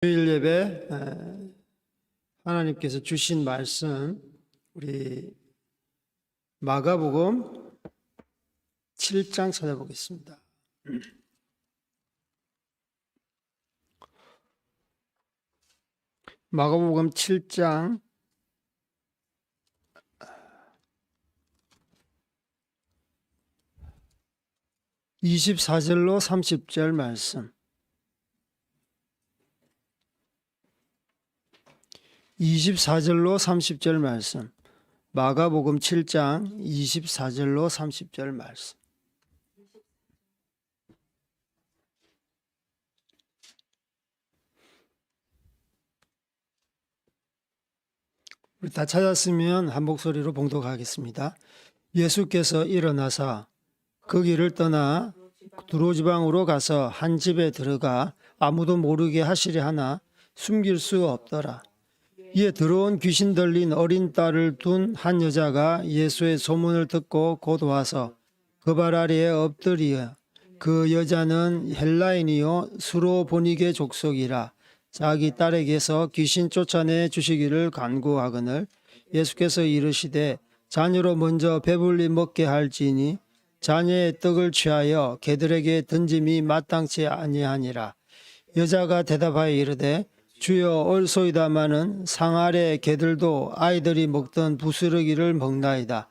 주일 예배 하나님께서 주신 말씀 우리 마가복음 7장 찾아보겠습니다. 마가복음 7장 24절로 30절 말씀. 24절로 30절 말씀. 마가복음 7장 24절로 30절 말씀. 우리 다 찾았으면 한 목소리로 봉독하겠습니다. 예수께서 일어나사 그 길을 떠나 두로 지방으로 가서 한 집에 들어가 아무도 모르게 하시려 하나 숨길 수 없더라. 이에 들어온 귀신 들린 어린 딸을 둔 한 여자가 예수의 소문을 듣고 곧 와서 그 발 아래에 엎드리어 그 여자는 헬라인이요 수로보니게 족속이라 자기 딸에게서 귀신 쫓아내 주시기를 간구하거늘 예수께서 이르시되 자녀로 먼저 배불리 먹게 할지니 자녀의 떡을 취하여 개들에게 던짐이 마땅치 아니하니라. 여자가 대답하여 이르되 주여 옳소이다마는 상 아래 개들도 아이들이 먹던 부스러기를 먹나이다.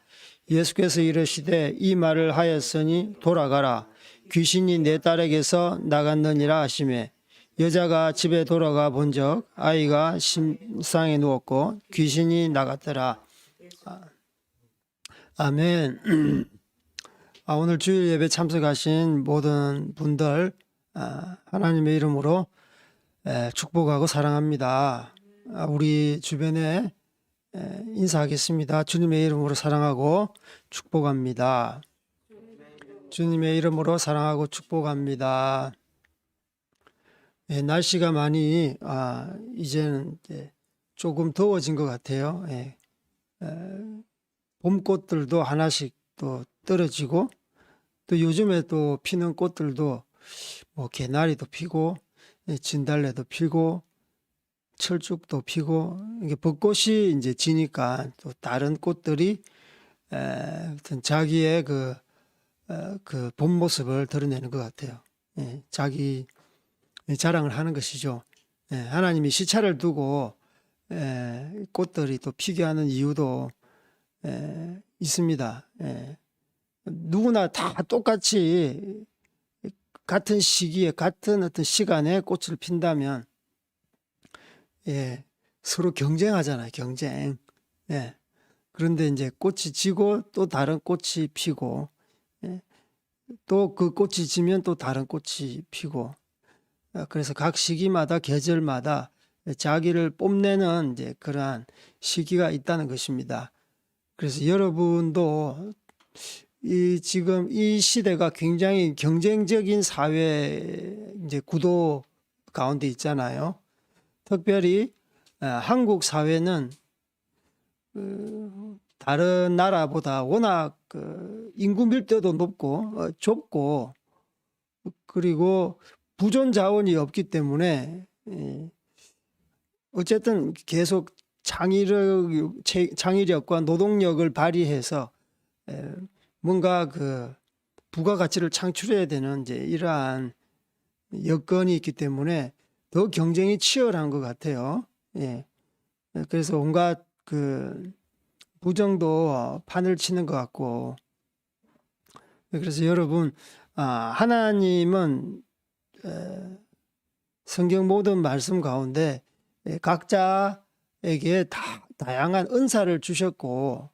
예수께서 이르시되 이 말을 하였으니 돌아가라. 귀신이 내 딸에게서 나갔느니라 하시매 여자가 집에 돌아가 본즉 아이가 침상에 누웠고 귀신이 나갔더라. 아멘. 오늘 주일 예배 참석하신 모든 분들 하나님의 이름으로 축복하고 사랑합니다. 우리 주변에 인사하겠습니다. 주님의 이름으로 사랑하고 축복합니다. 주님의 이름으로 사랑하고 축복합니다. 날씨가 많이 이제는 조금 더워진 것 같아요. 봄꽃들도 하나씩 또 떨어지고 또 요즘에 또 피는 꽃들도 뭐 개나리도 피고 진달래도 피고 철쭉도 피고 이게 벚꽃이 이제 지니까 또 다른 꽃들이 어떤 자기의 그 본 모습을 드러내는 것 같아요. 자기 자랑을 하는 것이죠. 하나님이 시차를 두고 꽃들이 또 피게 하는 이유도 있습니다. 누구나 다 똑같이 같은 시기에 같은 어떤 시간에 꽃을 핀다면 서로 경쟁하잖아요. 경쟁. 그런데 이제 꽃이 지고 또 다른 꽃이 피고 또 그 꽃이 지면 또 다른 꽃이 피고 그래서 각 시기마다 계절마다 자기를 뽐내는 이제 그러한 시기가 있다는 것입니다. 그래서 여러분도 지금 이 시대가 굉장히 경쟁적인 사회 이제 구도 가운데 있잖아요. 특별히 한국 사회는 다른 나라보다 워낙 인구 밀도도 높고 좁고 그리고 부존 자원이 없기 때문에 어쨌든 계속 창의력과 노동력을 발휘해서 뭔가 그 부가가치를 창출해야 되는 이제 이러한 여건이 있기 때문에 더 경쟁이 치열한 것 같아요. 그래서 온갖 그 부정도 판을 치는 것 같고 그래서 여러분 하나님은 성경 모든 말씀 가운데 각자에게 다양한 은사를 주셨고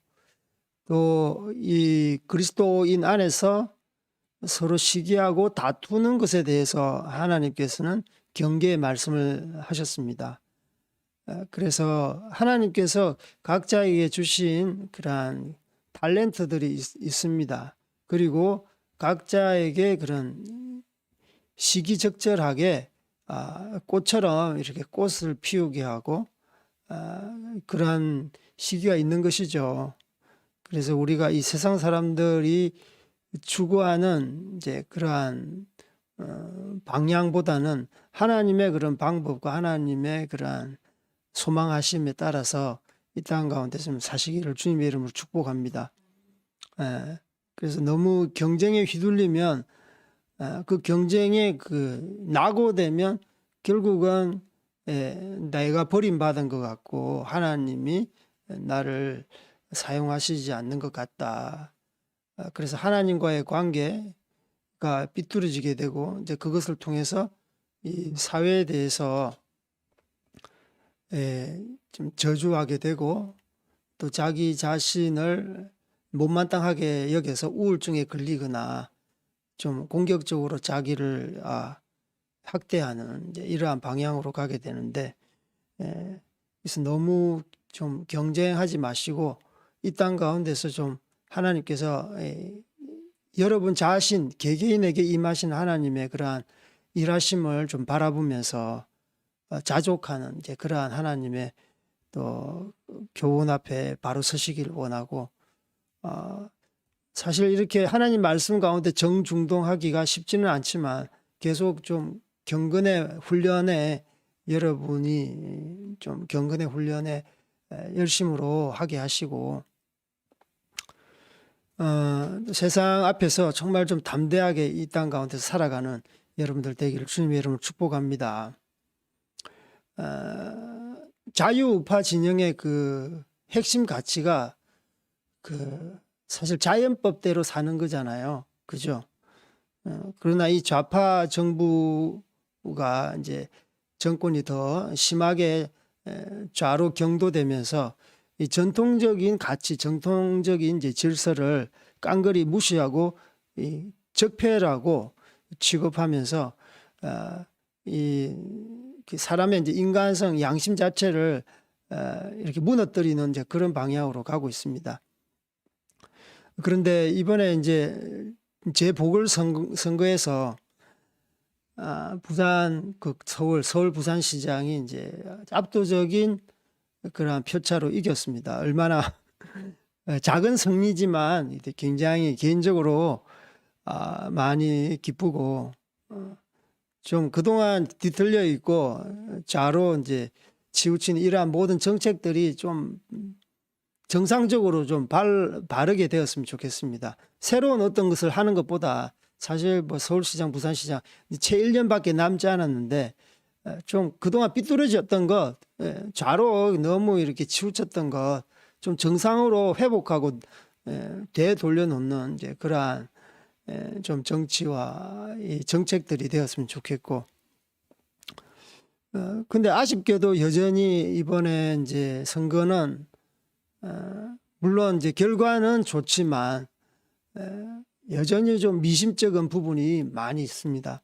또 이 그리스도인 안에서 서로 시기하고 다투는 것에 대해서 하나님께서는 경계의 말씀을 하셨습니다. 그래서 하나님께서 각자에게 주신 그러한 탤런트들이 있습니다. 그리고 각자에게 그런 시기적절하게 꽃처럼 이렇게 꽃을 피우게 하고 그러한 시기가 있는 것이죠. 그래서 우리가 이 세상 사람들이 추구하는 이제 그러한 방향보다는 하나님의 그런 방법과 하나님의 그러한 소망하심에 따라서 이 땅 가운데 좀 사시기를 주님의 이름으로 축복합니다. 그래서 너무 경쟁에 휘둘리면 그 경쟁에 낙오되면 결국은 내가 버림받은 것 같고 하나님이 나를 사용하시지 않는 것 같다. 그래서 하나님과의 관계가 삐뚤어지게 되고 이제 그것을 통해서 이 사회에 대해서 좀 저주하게 되고 또 자기 자신을 못마땅하게 여겨서 우울증에 걸리거나 좀 공격적으로 자기를 학대하는 이제 이러한 방향으로 가게 되는데 그래서 너무 좀 경쟁하지 마시고 이 땅 가운데서 좀 하나님께서 여러분 자신 개개인에게 임하신 하나님의 그러한 일하심을 좀 바라보면서 자족하는 이제 그러한 하나님의 또 교훈 앞에 바로 서시길 원하고 사실 이렇게 하나님 말씀 가운데 정중동하기가 쉽지는 않지만 계속 좀 경건의 훈련에 여러분이 좀 경건의 훈련에 열심으로 하게 하시고 세상 앞에서 정말 좀 담대하게 이 땅 가운데서 살아가는 여러분들 되기를 주님의 이름으로 축복합니다. 자유우파 진영의 그 핵심 가치가 사실 자연법대로 사는 거잖아요. 그죠? 그러나 이 좌파 정부가 이제 정권이 더 심하게 좌로 경도되면서 이 전통적인 가치, 전통적인 이제 질서를 깡그리 무시하고 이 적폐라고 취급하면서 이 사람의 이제 인간성, 양심 자체를 이렇게 무너뜨리는 이제 그런 방향으로 가고 있습니다. 그런데 이번에 이제 재보궐선거에서 부산 서울 부산시장이 이제 압도적인 그런 표차로 이겼습니다. 얼마나 작은 승리지만 굉장히 개인적으로 많이 기쁘고 좀 그동안 뒤틀려 있고 좌로 이제 치우친 이러한 모든 정책들이 좀 정상적으로 좀 바르게 되었으면 좋겠습니다. 새로운 어떤 것을 하는 것보다 사실 뭐 서울시장, 부산시장 채 1년밖에 남지 않았는데 좀 그동안 삐뚤어졌던 것, 좌로 너무 이렇게 치우쳤던 것 좀 정상으로 회복하고 되돌려놓는 이제 그러한 좀 정치와 이 정책들이 되었으면 좋겠고, 근데 아쉽게도 여전히 이번에 이제 선거는 물론 이제 결과는 좋지만 여전히 좀 미심쩍은 부분이 많이 있습니다.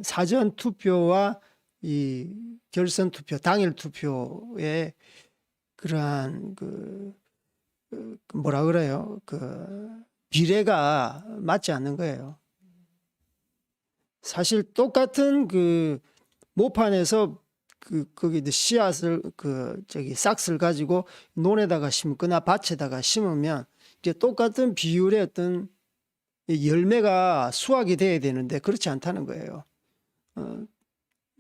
사전 투표와 이 결선 투표, 당일 투표의 그러한 뭐라 그래요? 비례가 맞지 않는 거예요. 사실 똑같은 모판에서 거기 씨앗을 싹스를 가지고 논에다가 심거나 밭에다가 심으면 이제 똑같은 비율의 어떤 열매가 수확이 돼야 되는데 그렇지 않다는 거예요.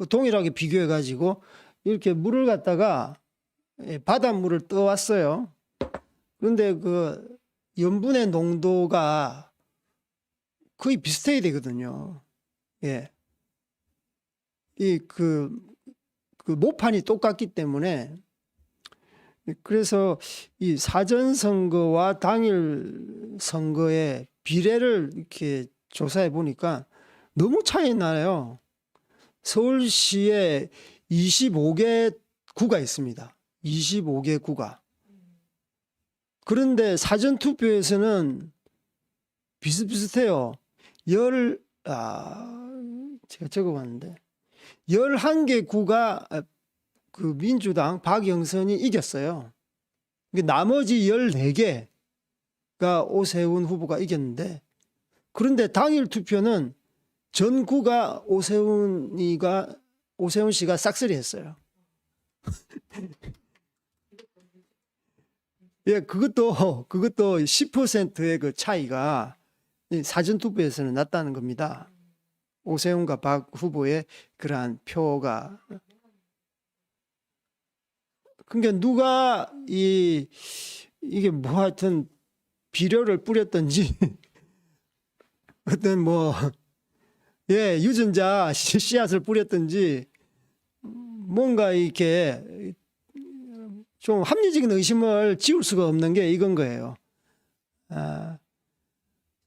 동일하게 비교해 가지고 이렇게 물을 갖다가 바닷물을 떠왔어요. 그런데 염분의 농도가 거의 비슷해야 되거든요. 예. 모판이 똑같기 때문에 그래서 이 사전 선거와 당일 선거의 비례를 이렇게 조사해 보니까 너무 차이 나요. 서울시에 25개 구가 있습니다. 25개 구가. 그런데 사전 투표에서는 비슷비슷해요. 제가 적어봤는데 11개 구가 민주당 박영선이 이겼어요. 나머지 14개가 오세훈 후보가 이겼는데, 그런데 당일 투표는 전 구가 오세훈 씨가 싹쓸이 했어요. 예, 그것도 10%의 그 차이가 사전 투표에서는 났다는 겁니다. 오세훈과 박 후보의 그러한 표가. 그러니까 누가 이게 뭐 하여튼 비료를 뿌렸던지 어떤 뭐 유전자 씨앗을 뿌렸던지 뭔가 이렇게 좀 합리적인 의심을 지울 수가 없는 게 이건 거예요.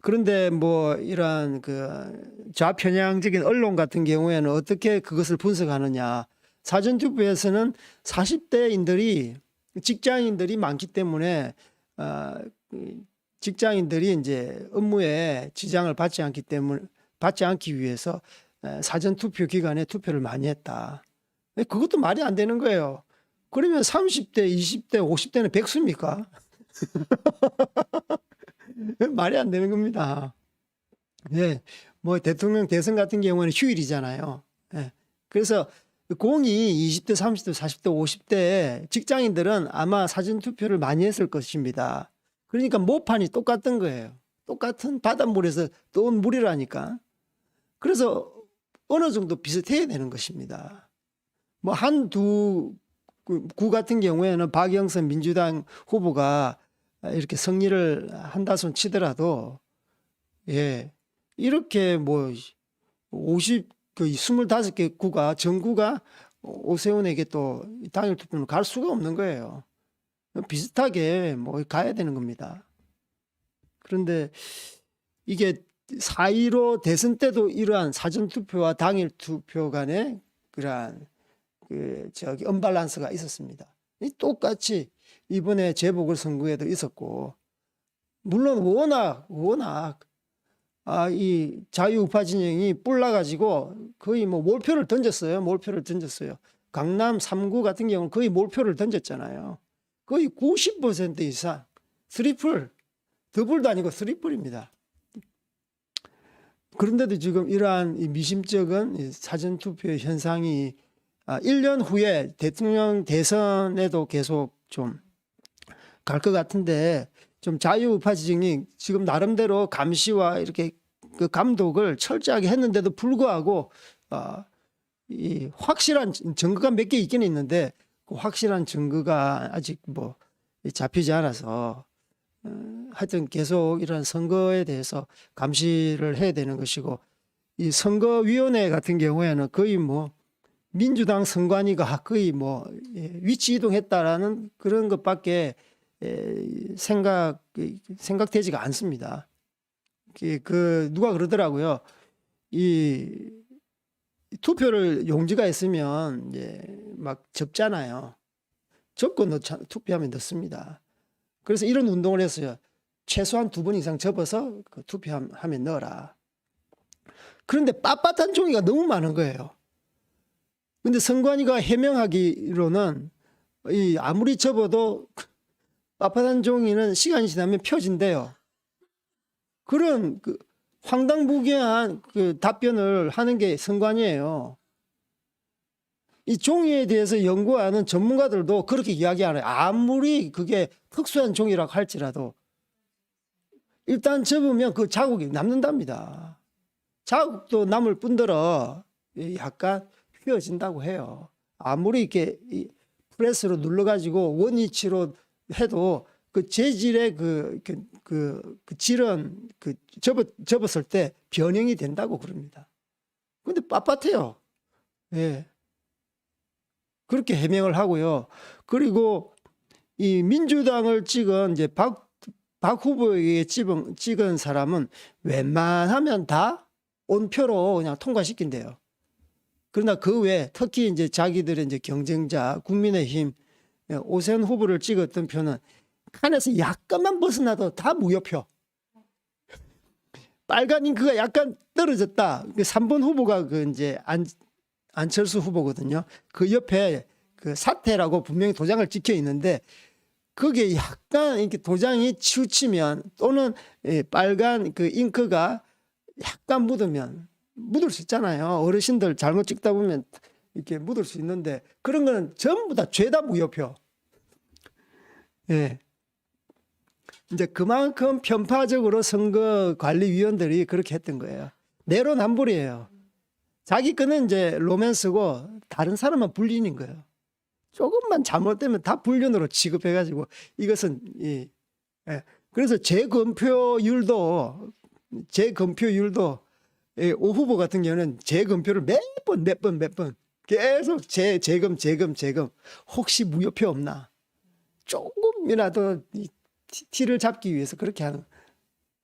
그런데 뭐 이러한 그 좌편향적인 언론 같은 경우에는 어떻게 그것을 분석하느냐. 사전투표에서는 40대인들이 직장인들이 많기 때문에 직장인들이 이제 업무에 지장을 받지 않기 위해서 사전투표 기간에 투표를 많이 했다. 그것도 말이 안 되는 거예요. 그러면 30대, 20대, 50대는 백수입니까? 말이 안 되는 겁니다. 예, 뭐 대통령 대선 같은 경우는 휴일이잖아요. 예, 그래서 공이 20대, 30대, 40대, 50대 직장인들은 아마 사전투표를 많이 했을 것입니다. 그러니까 모판이 똑같은 거예요. 똑같은 바닷물에서 떠온 물이라니까. 그래서 어느 정도 비슷해야 되는 것입니다. 뭐 한두 구 같은 경우에는 박영선 민주당 후보가 이렇게 승리를 한다손 치더라도 이렇게 뭐 25개 구가 전구가 오세훈에게 또 당일 투표는 갈 수가 없는 거예요. 비슷하게 뭐 가야 되는 겁니다. 그런데 이게 4.15 대선 때도 이러한 사전투표와 당일 투표 간에 그러한 언밸런스가 있었습니다. 똑같이 이번에 재보궐선거에도 있었고, 물론 워낙 이 자유우파 진영이 뿔나가지고 거의 뭐 몰표를 던졌어요. 강남 3구 같은 경우는 거의 몰표를 던졌잖아요. 거의 90% 이상 트리플, 더블도 아니고 트리플입니다. 그런데도 지금 이러한 미심쩍은 사전투표 현상이 1년 후에 대통령 대선에도 계속 좀 갈 것 같은데, 좀 자유우파 지정이 지금 나름대로 감시와 이렇게 그 감독을 철저하게 했는데도 불구하고 이 확실한 증거가 몇 개 있긴 있는데 그 확실한 증거가 아직 뭐 잡히지 않아서 하여튼 계속 이런 선거에 대해서 감시를 해야 되는 것이고, 이 선거위원회 같은 경우에는 거의 뭐 민주당 선관위가 거의 뭐 위치 이동했다라는 그런 것밖에 생각되지가 않습니다. 누가 그러더라고요. 이 투표를 용지가 있으면 이제 막 접잖아요. 접고 투표하면 넣습니다. 그래서 이런 운동을 했어요. 최소한 2번 이상 접어서 그 투표하면 넣어라. 그런데 빳빳한 종이가 너무 많은 거예요. 근데 선관위가 해명하기로는 아무리 접어도 빳빳한 종이는 시간이 지나면 펴진대요. 그런 황당무계한 답변을 하는 게 선관위예요. 이 종이에 대해서 연구하는 전문가들도 그렇게 이야기하네요. 아무리 그게 특수한 종이라고 할지라도 일단 접으면 그 자국이 남는답니다. 자국도 남을 뿐더러 약간 휘어진다고 해요. 아무리 이렇게 프레스로 눌러가지고 원위치로 해도 그 재질의 그 질은 접었을 때 변형이 된다고 그럽니다. 근데 빳빳해요. 예. 그렇게 해명을 하고요. 그리고 이 민주당을 찍은 이제 박 후보에게 찍은 사람은 웬만하면 다 온표로 그냥 통과시킨대요. 그러나 그 외에 특히 이제 자기들의 이제 경쟁자 국민의힘 오세훈 후보를 찍었던 표는 칸에서 약간만 벗어나도 다 무효표. 빨간 잉크가 약간 떨어졌다. 3번 후보가 이제 안철수 후보거든요. 그 옆에 그 사태라고 분명히 도장을 찍혀 있는데 거기에 약간 이렇게 도장이 치우치면 또는 빨간 그 잉크가 약간 묻을 수 있잖아요. 어르신들 잘못 찍다 보면 이렇게 묻을 수 있는데 그런 거는 전부 다 죄다 무효표. 예. 이제 그만큼 편파적으로 선거관리위원들이 그렇게 했던 거예요. 내로남불이에요. 자기 거는 이제 로맨스고 다른 사람만 불리는 거예요. 조금만 잘못되면 다 불륜으로 취급해가지고 이것은 그래서 재검표율도 오 후보 같은 경우는 재검표를 몇 번 계속 재검 혹시 무효표 없나 조금이라도 티를 잡기 위해서 그렇게 하는.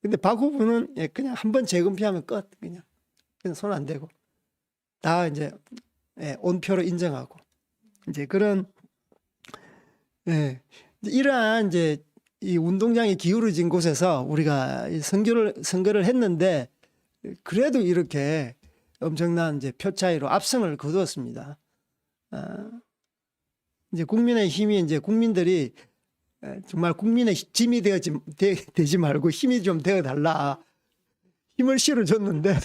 근데 박 후보는 그냥 한번 재검표하면 끝. 그냥 손 안 대고 다 이제 온표로 인정하고 이제 그런 이러한 이제 이 운동장이 기울어진 곳에서 우리가 선거를 했는데 그래도 이렇게 엄청난 이제 표 차이로 압승을 거두었습니다. 이제 국민의힘이 이제 국민들이 정말 국민의 짐이 되지 말고 힘이 좀 되어 달라. 힘을 실어줬는데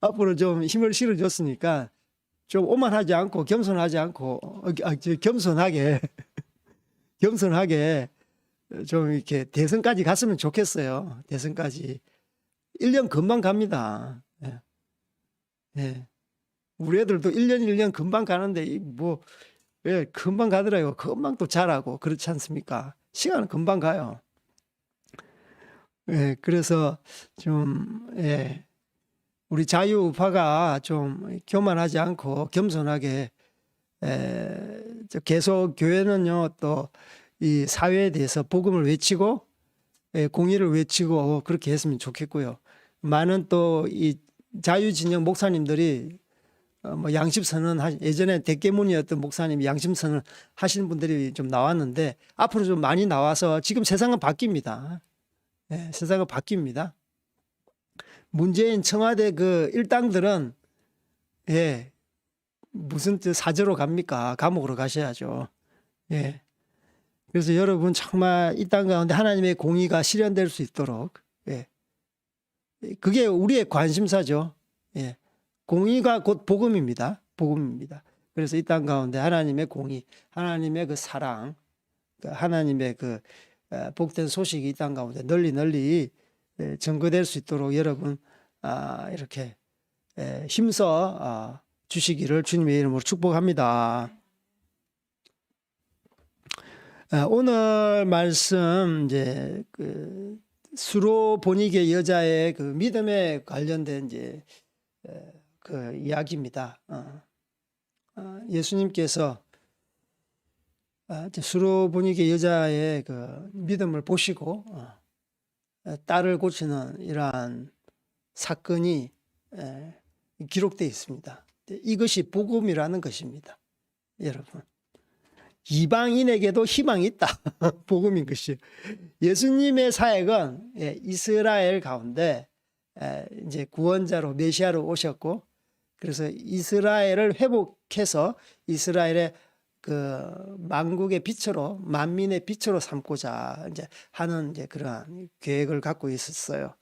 앞으로 좀 힘을 실어줬으니까 좀 오만하지 않고 겸손하지 않고 겸손하게 좀 이렇게 대선까지 갔으면 좋겠어요. 대선까지 1년 금방 갑니다. 우리 애들도 1년 금방 가는데 금방 가더라고요. 금방 또 잘하고 그렇지 않습니까? 시간은 금방 가요. 그래서 좀 우리 자유우파가 좀 교만하지 않고 겸손하게 계속 교회는요 또 이 사회에 대해서 복음을 외치고 공의를 외치고 그렇게 했으면 좋겠고요. 많은 또 이 자유진영 목사님들이 뭐 양심선언 예전에 대깨문이었던 목사님이 양심선언 하시는 분들이 좀 나왔는데 앞으로 좀 많이 나와서 지금 세상은 바뀝니다. 세상은 바뀝니다. 문재인 청와대 그 일당들은 무슨 사저로 갑니까? 감옥으로 가셔야죠. 그래서 여러분 정말 이 땅 가운데 하나님의 공의가 실현될 수 있도록 그게 우리의 관심사죠. 공의가 곧 복음입니다. 복음입니다. 그래서 이 땅 가운데 하나님의 공의, 하나님의 그 사랑, 하나님의 그 복된 소식이 이 땅 가운데 널리 전거될 수 있도록 여러분 이렇게 힘써 주시기를 주님의 이름으로 축복합니다. 오늘 말씀 이제 그 수로 보니게 여자의 그 믿음에 관련된 이제 그 이야기입니다. 예수님께서 수로 보니게 여자의 그 믿음을 보시고 딸을 고치는 이러한 사건이 기록되어 있습니다. 이것이 복음이라는 것입니다. 여러분. 이방인에게도 희망이 있다. 복음인 것이. 예수님의 사역은 이스라엘 가운데 이제 구원자로 메시아로 오셨고 그래서 이스라엘을 회복해서 이스라엘의 그 만국의 빛으로 만민의 빛으로 삼고자 이제 하는 이제 그러한 계획을 갖고 있었어요.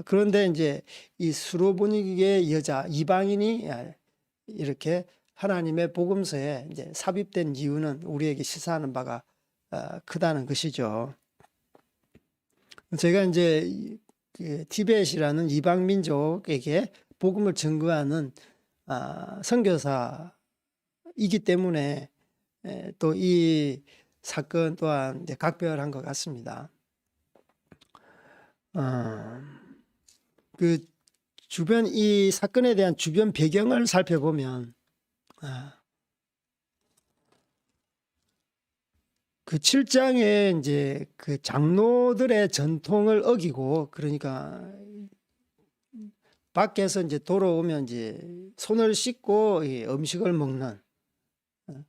그런데 이제 이 수로보니게 여자 이방인이 이렇게 하나님의 복음서에 이제 삽입된 이유는 우리에게 시사하는 바가 크다는 것이죠. 제가 이제 티벳이라는 이방 민족에게 복음을 증거하는 선교사이기 때문에 또 이 사건 또한 이제 각별한 것 같습니다. 그 주변 이 사건에 대한 주변 배경을 살펴보면 그 7장에 이제 그 장로들의 전통을 어기고 그러니까 밖에서 이제 돌아오면 이제 손을 씻고 음식을 먹는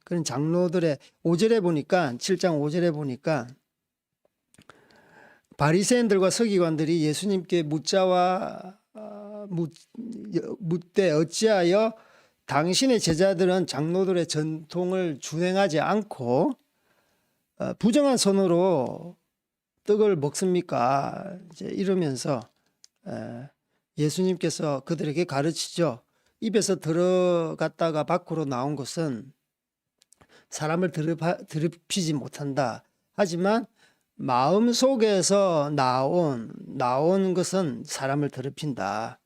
그런 장로들의 5절에 보니까 7장 5절에 보니까 바리새인들과 서기관들이 예수님께 묻되 어찌하여 당신의 제자들은 장로들의 전통을 준행하지 않고 부정한 손으로 떡을 먹습니까? 이제 이러면서 예수님께서 그들에게 가르치죠. 입에서 들어갔다가 밖으로 나온 것은 사람을 더럽히지 못한다. 하지만 마음 속에서 나온 것은 사람을 더럽힌다.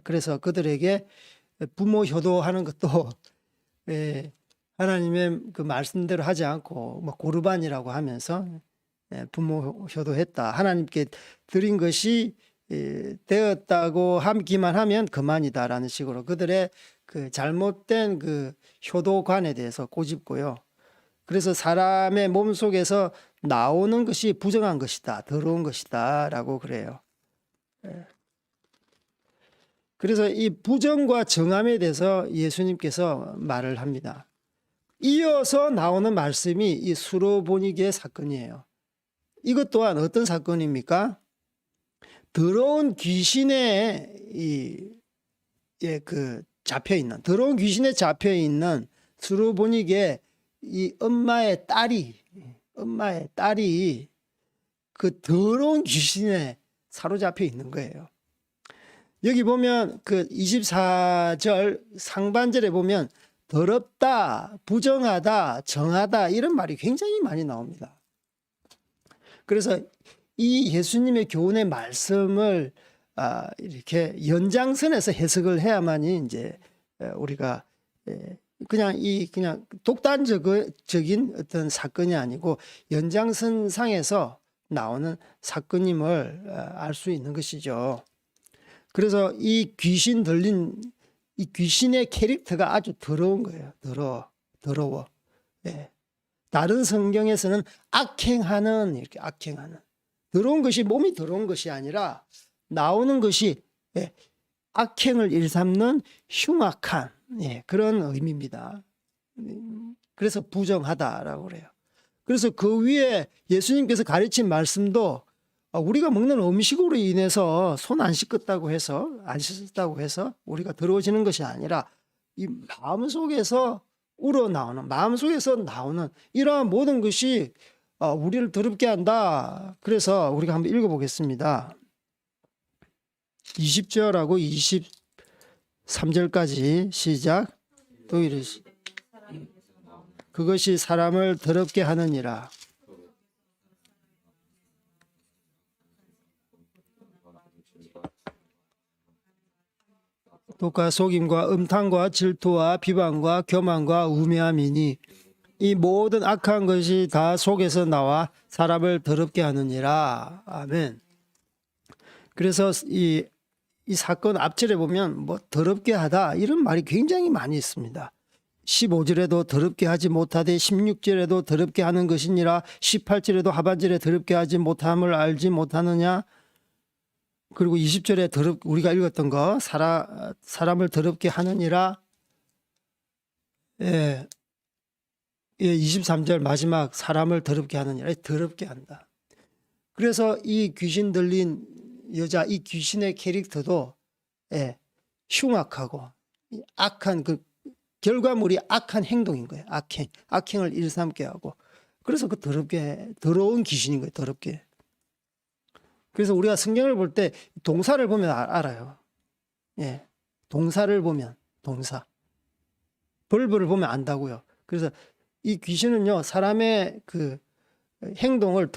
그래서 그들에게 부모 효도하는 것도 하나님의 그 말씀대로 하지 않고 뭐 고르반이라고 하면서 부모 효도했다. 하나님께 드린 것이 되었다고 함기만 하면 그만이다라는 식으로 그들의 그 잘못된 그 효도관에 대해서 꼬집고요. 그래서 사람의 몸 속에서 나오는 것이 부정한 것이다, 더러운 것이다라고 그래요. 그래서 이 부정과 정함에 대해서 예수님께서 말을 합니다. 이어서 나오는 말씀이 이 수로보니게의 사건이에요. 이것 또한 어떤 사건입니까? 더러운 귀신에 잡혀 있는 더러운 귀신에 잡혀 있는 수로보니게 이 엄마의 딸이 그 더러운 귀신에 사로잡혀 있는 거예요. 여기 보면 그 24절 상반절에 보면 더럽다, 부정하다, 정하다 이런 말이 굉장히 많이 나옵니다. 그래서 이 예수님의 교훈의 말씀을 이렇게 연장선에서 해석을 해야만이 이제 우리가 그냥 독단적인 어떤 사건이 아니고 연장선상에서 나오는 사건임을 알 수 있는 것이죠. 그래서 이 귀신 들린 이 귀신의 캐릭터가 아주 더러운 거예요. 더러워. 다른 성경에서는 악행하는 더러운 것이 몸이 더러운 것이 아니라 나오는 것이 악행을 일삼는 흉악한 그런 의미입니다. 그래서 부정하다라고 그래요. 그래서 그 위에 예수님께서 가르친 말씀도 우리가 먹는 음식으로 인해서 손 안 씻었다고 해서 우리가 더러워지는 것이 아니라 이 마음속에서 우러나오는 마음속에서 나오는 이러한 모든 것이 우리를 더럽게 한다. 그래서 우리가 한번 읽어보겠습니다. 20절하고 23절까지 시작. 또 이르시 그것이 사람을 더럽게 하느니라. 독과 속임과 음탕과 질투와 비방과 교만과 우매함이니 이 모든 악한 것이 다 속에서 나와 사람을 더럽게 하느니라. 아멘. 그래서 이 사건 앞절에 보면 뭐 더럽게 하다 이런 말이 굉장히 많이 있습니다. 15절에도 더럽게 하지 못하되 16절에도 더럽게 하는 것이니라. 18절에도 하반절에 더럽게 하지 못함을 알지 못하느냐. 그리고 20절에 우리가 읽었던 거 사람을 더럽게 하느니라. 23절 마지막 사람을 더럽게 하느니라. 더럽게 한다. 그래서 이 귀신 들린 여자 이 귀신의 캐릭터도 흉악하고 악한 그 결과물이 악한 행동인 거예요. 악행을 일삼게 하고 그래서 그 더러운 귀신인 거예요. 더럽게. 그래서 우리가 성경을 볼 때 동사를 보면 알아요. 동사를 보면 동사. 벌브를 보면 안다고요. 그래서 이 귀신은요 사람의 그 행동을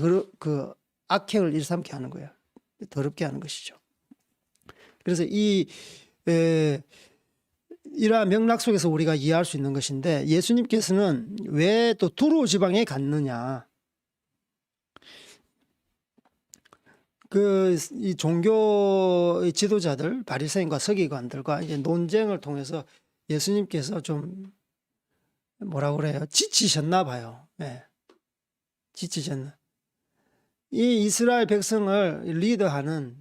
악행을 일삼게 하는 거예요. 더럽게 하는 것이죠. 그래서 이러한 맥락 속에서 우리가 이해할 수 있는 것인데 예수님께서는 왜 또 두로 지방에 갔느냐. 이 종교 지도자들, 바리새인과 서기관들과 이제 논쟁을 통해서 예수님께서 좀 뭐라고 그래요? 지치셨나 봐요. 지치셨나. 이 이스라엘 백성을 리더하는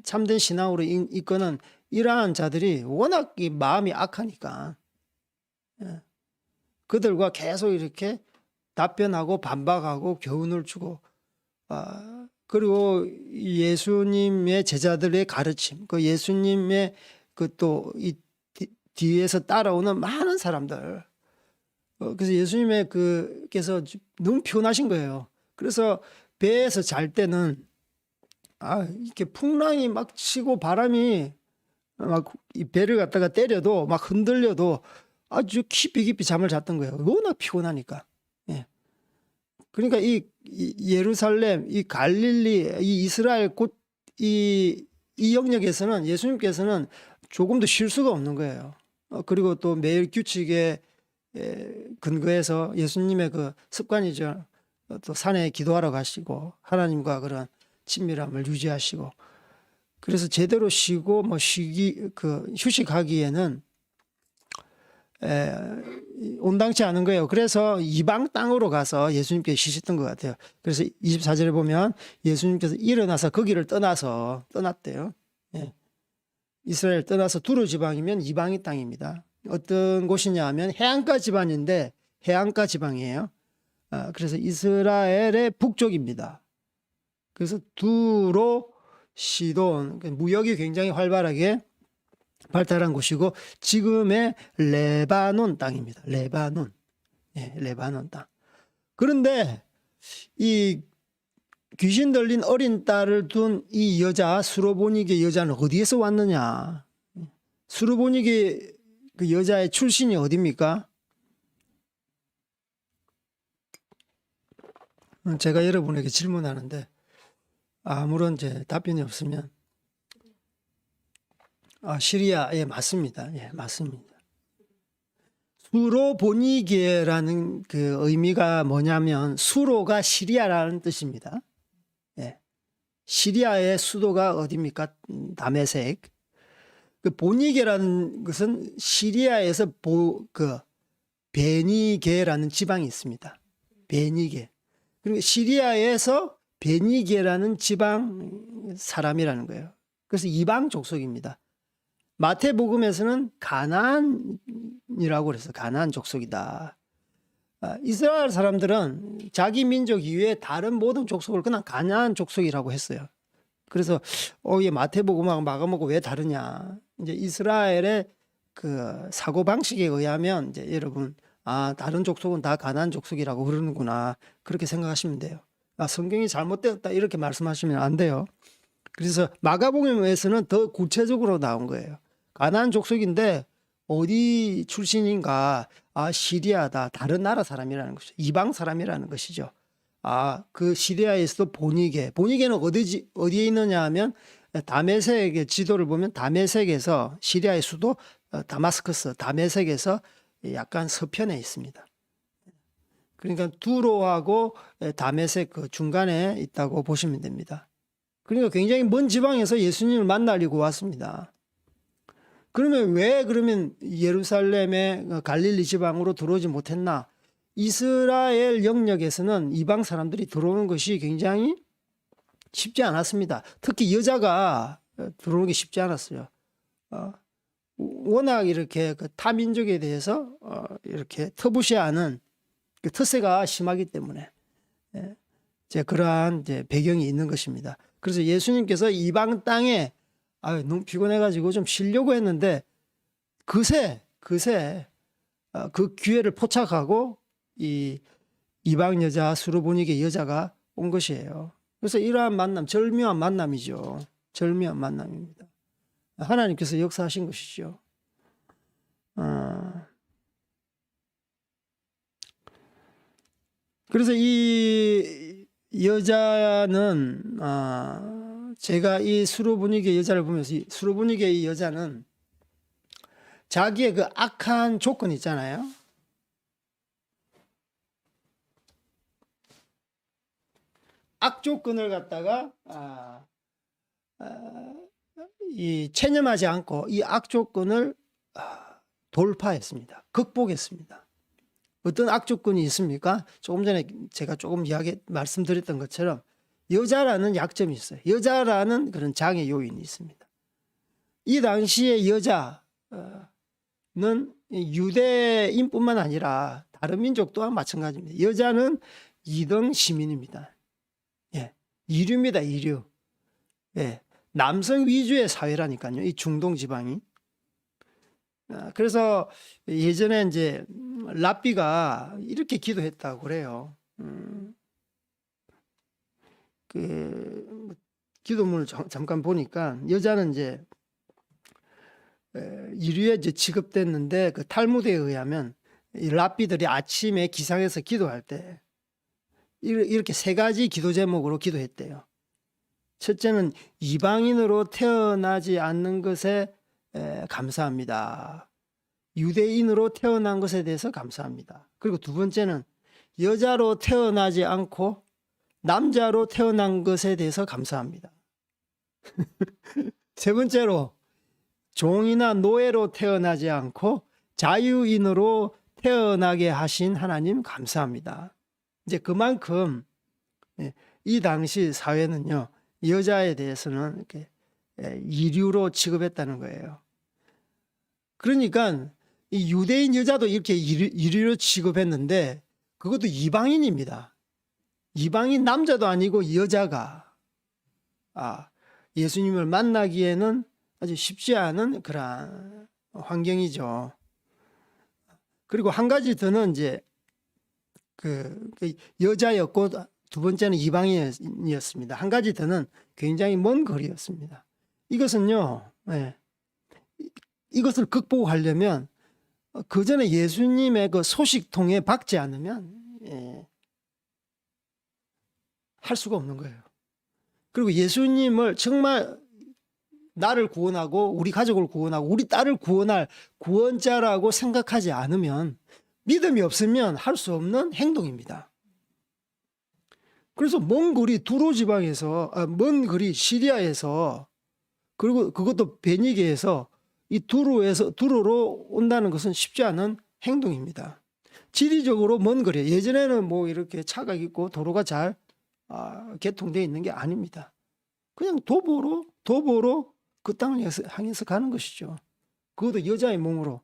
참된 신앙으로 이끄는 이러한 자들이 워낙 이 마음이 악하니까 그들과 계속 이렇게 답변하고 반박하고 교훈을 주고 그리고 예수님의 제자들의 가르침, 그 예수님의 그 또 이 뒤에서 따라오는 많은 사람들. 그래서 예수님의 그께서 너무 피곤하신 거예요. 그래서 배에서 잘 때는 이렇게 풍랑이 막 치고 바람이 막 이 배를 갖다가 때려도 막 흔들려도 아주 깊이 잠을 잤던 거예요. 워낙 피곤하니까. 그러니까 이 예루살렘, 이 갈릴리, 이 이스라엘 이 이 영역에서는 예수님께서는 조금 더 쉴 수가 없는 거예요. 그리고 또 매일 규칙에 근거해서 예수님의 그 습관이죠. 또 산에 기도하러 가시고 하나님과 그런 친밀함을 유지하시고, 그래서 제대로 쉬고 뭐 휴식하기에는 온당치 않은 거예요. 그래서 이방 땅으로 가서 예수님께 쉬셨던 것 같아요. 그래서 24절에 보면 예수님께서 일어나서 거기를 떠났대요. 예. 이스라엘 떠나서 두로 지방이면 이방의 땅입니다. 어떤 곳이냐 하면 해안가 지방인데 해안가 지방이에요. 그래서 이스라엘의 북쪽입니다. 그래서 두로, 시돈, 무역이 굉장히 활발하게 발달한 곳이고 지금의 레바논 땅입니다. 레바논. 예, 레바논 땅. 그런데 이 귀신 들린 어린 딸을 둔 이 여자, 수로보니게 여자는 어디에서 왔느냐? 수로보니게 그 여자의 출신이 어디입니까? 제가 여러분에게 질문하는데 아무런 이제 답변이 없으면 시리아, 예, 맞습니다. 예, 맞습니다. 수로보니게라는 그 의미가 뭐냐면 수로가 시리아라는 뜻입니다. 예. 시리아의 수도가 어디입니까? 다메섹. 그 보니게라는 것은 시리아에서 베니게라는 지방이 있습니다. 베니게. 그러니까 시리아에서 베니게라는 지방 사람이라는 거예요. 그래서 이방 족속입니다. 마태복음에서는 가나안이라고 그래서 가나안 족속이다. 이스라엘 사람들은 자기 민족 이외에 다른 모든 족속을 그냥 가나안 족속이라고 했어요. 그래서 이 마태복음하고 마가복음 왜 다르냐? 이제 이스라엘의 그 사고 방식에 의하면 이제 여러분 다른 족속은 다 가나안 족속이라고 그러는구나, 그렇게 생각하시면 돼요. 성경이 잘못되었다 이렇게 말씀하시면 안 돼요. 그래서 마가복음에서는 더 구체적으로 나온 거예요. 가나안 족속인데 어디 출신인가? 시리아다. 다른 나라 사람이라는 것이죠. 이방 사람이라는 것이죠. 그 시리아에서도 보니게는 어디에 있느냐 하면 다메섹의 지도를 보면 다메섹에서 시리아의 수도 다마스커스 다메섹에서 약간 서편에 있습니다. 그러니까 두로하고 다메섹 그 중간에 있다고 보시면 됩니다. 그러니까 굉장히 먼 지방에서 예수님을 만나려고 왔습니다. 그러면 예루살렘의 갈릴리 지방으로 들어오지 못했나? 이스라엘 영역에서는 이방 사람들이 들어오는 것이 굉장히 쉽지 않았습니다. 특히 여자가 들어오는 게 쉽지 않았어요. 워낙 이렇게 그 타민족에 대해서 이렇게 터부시하는 그特세가 심하기 때문에 그러한 이제 배경이 있는 것입니다. 그래서 예수님께서 이방 땅에 너무 피곤해가지고 좀 쉬려고 했는데 그새 그 기회를 포착하고 이 이방 여자 수로보니게 여자가 온 것이에요. 그래서 이러한 만남, 절묘한 만남이죠. 절묘한 만남입니다. 하나님께서 역사하신 것이죠. 그래서 이 여자는 제가 이 수로보니게 여자를 보면서 수로보니게 이 여자는 자기의 그 악한 조건 있잖아요. 악 조건을 갖다가 이 체념하지 않고 이 악 조건을 돌파했습니다. 극복했습니다. 어떤 악 조건이 있습니까? 조금 전에 제가 조금 말씀드렸던 것처럼 여자라는 약점이 있어요. 여자라는 그런 장애 요인이 있습니다. 이 당시에 여자는 유대인뿐만 아니라 다른 민족 또한 마찬가지입니다. 여자는 2등 시민입니다. 예, 이류입니다. 이류. 예, 남성 위주의 사회라니까요. 이 중동 지방이. 그래서 예전에 이제 랍비가 이렇게 기도했다고 그래요. 그 기도문을 잠깐 보니까 여자는 이제 이류에 이제 취급됐는데 그 탈무드에 의하면 이 랍비들이 아침에 기상해서 기도할 때 이렇게 3가지 기도 제목으로 기도했대요. 첫째는 이방인으로 태어나지 않는 것에 감사합니다. 유대인으로 태어난 것에 대해서 감사합니다. 그리고 두 번째는 여자로 태어나지 않고 남자로 태어난 것에 대해서 감사합니다. 세 번째로 종이나 노예로 태어나지 않고 자유인으로 태어나게 하신 하나님 감사합니다. 이제 그만큼 이 당시 사회는요, 여자에 대해서는 이렇게 이류로 취급했다는 거예요. 그러니까 이 유대인 여자도 이렇게 이류로 취급했는데 그것도 이방인입니다. 이방인 남자도 아니고 여자가 예수님을 만나기에는 아주 쉽지 않은 그런 환경이죠. 그리고 한 가지 더는 이제 그 여자였고 두 번째는 이방인이었습니다. 한 가지 더는 굉장히 먼 거리였습니다. 이것은요, 이것을 극복하려면 그 전에 예수님의 그 소식통에 박지 않으면 할 수가 없는 거예요. 그리고 예수님을 정말 나를 구원하고 우리 가족을 구원하고 우리 딸을 구원할 구원자라고 생각하지 않으면, 믿음이 없으면 할 수 없는 행동입니다. 그래서 먼 거리 두로 지방에서, 먼 거리 시리아에서, 그리고 그것도 베니게에서 이 두로로 온다는 것은 쉽지 않은 행동입니다. 지리적으로 먼 거리, 예전에는 뭐 이렇게 차가 있고 도로가 잘 개통되어 있는 게 아닙니다. 그냥 도보로 그 땅을 향해서 가는 것이죠. 그것도 여자의 몸으로.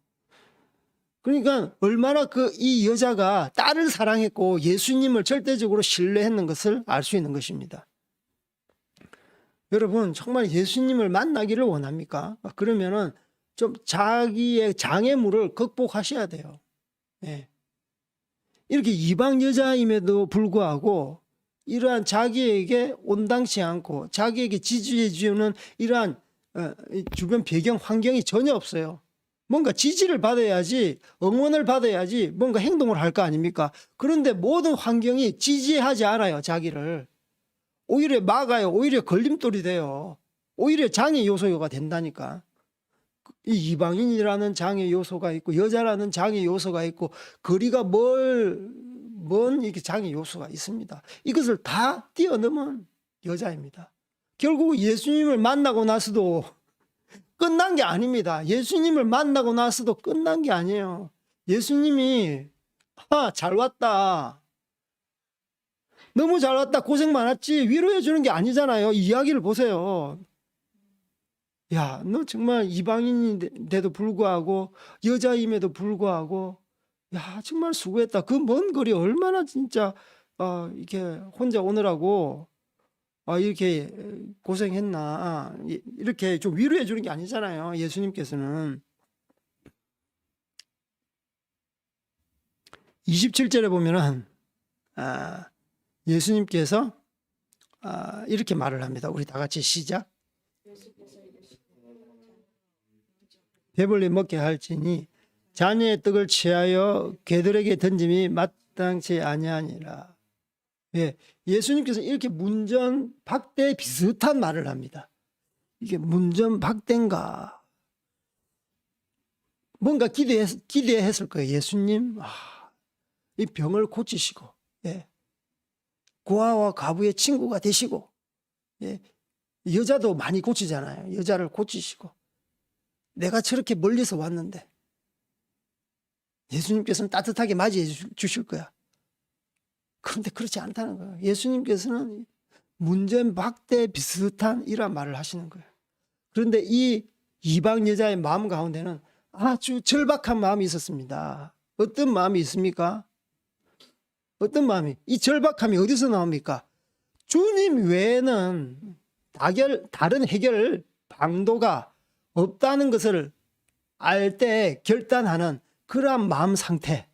그러니까 얼마나 이 여자가 딸을 사랑했고 예수님을 절대적으로 신뢰했는 것을 알 수 있는 것입니다. 여러분, 정말 예수님을 만나기를 원합니까? 그러면은 좀 자기의 장애물을 극복하셔야 돼요. 이렇게 이방 여자임에도 불구하고 이러한 자기에게 온당치 않고 자기에게 지지해 주는 이러한 주변 배경 환경이 전혀 없어요. 뭔가 지지를 받아야지, 응원을 받아야지 뭔가 행동을 할 거 아닙니까? 그런데 모든 환경이 지지하지 않아요. 자기를 오히려 막아요. 오히려 걸림돌이 돼요. 오히려 장애 요소가 된다니까. 이 이방인이라는 장애 요소가 있고 여자라는 장애 요소가 있고 거리가 먼 이렇게 장애 요소가 있습니다. 이것을 다 뛰어넘은 여자입니다. 결국 예수님을 만나고 나서도 끝난 게 아닙니다. 예수님을 만나고 나서도 끝난 게 아니에요. 예수님이 잘 왔다, 너무 잘 왔다, 고생 많았지, 위로해 주는 게 아니잖아요. 이 이야기를 보세요. 야, 너 정말 이방인인데도 불구하고 여자임에도 불구하고 야, 정말 수고했다. 그 먼 거리 얼마나 진짜 이렇게 혼자 오느라고 이렇게 고생했나. 이렇게 좀 위로해 주는 게 아니잖아요. 예수님께서는. 27절에 보면은 예수님께서 이렇게 말을 합니다. 우리 다 같이 시작. 배불리 먹게 할지니 자녀의 떡을 취하여 개들에게 던짐이 마땅치 아니하니라. 예수님께서 이렇게 문전박대 비슷한 말을 합니다. 이게 문전박대인가? 뭔가 기대했을 거예요. 예수님, 이 병을 고치시고, 고아와 과부의 친구가 되시고, 여자도 많이 고치잖아요. 여자를 고치시고, 내가 저렇게 멀리서 왔는데 예수님께서는 따뜻하게 맞이해 주실 거야. 그런데 그렇지 않다는 거예요. 예수님께서는 문전박대 비슷한 이런 말을 하시는 거예요. 그런데 이 이방 여자의 마음 가운데는 아주 절박한 마음이 있었습니다. 어떤 마음이 있습니까? 어떤 마음이? 이 절박함이 어디서 나옵니까? 주님 외에는 다른 해결 방도가 없다는 것을 알 때 결단하는 그러한 마음 상태.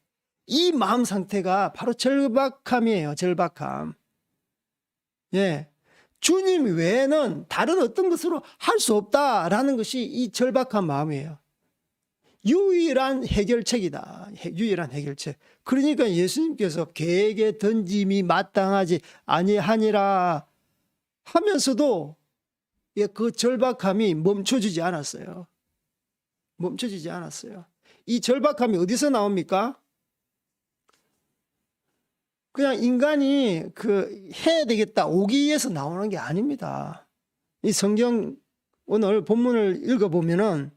이 마음 상태가 바로 절박함이에요. 절박함. 주님 외에는 다른 어떤 것으로 할 수 없다라는 것이 이 절박한 마음이에요. 유일한 해결책이다. 유일한 해결책. 그러니까 예수님께서 개에게 던짐이 마땅하지 아니하니라 하면서도 예, 그 절박함이 멈춰지지 않았어요. 멈춰지지 않았어요. 이 절박함이 어디서 나옵니까? 그냥 인간이 해야 되겠다 오기에서 나오는 게 아닙니다. 이 성경 오늘 본문을 읽어보면은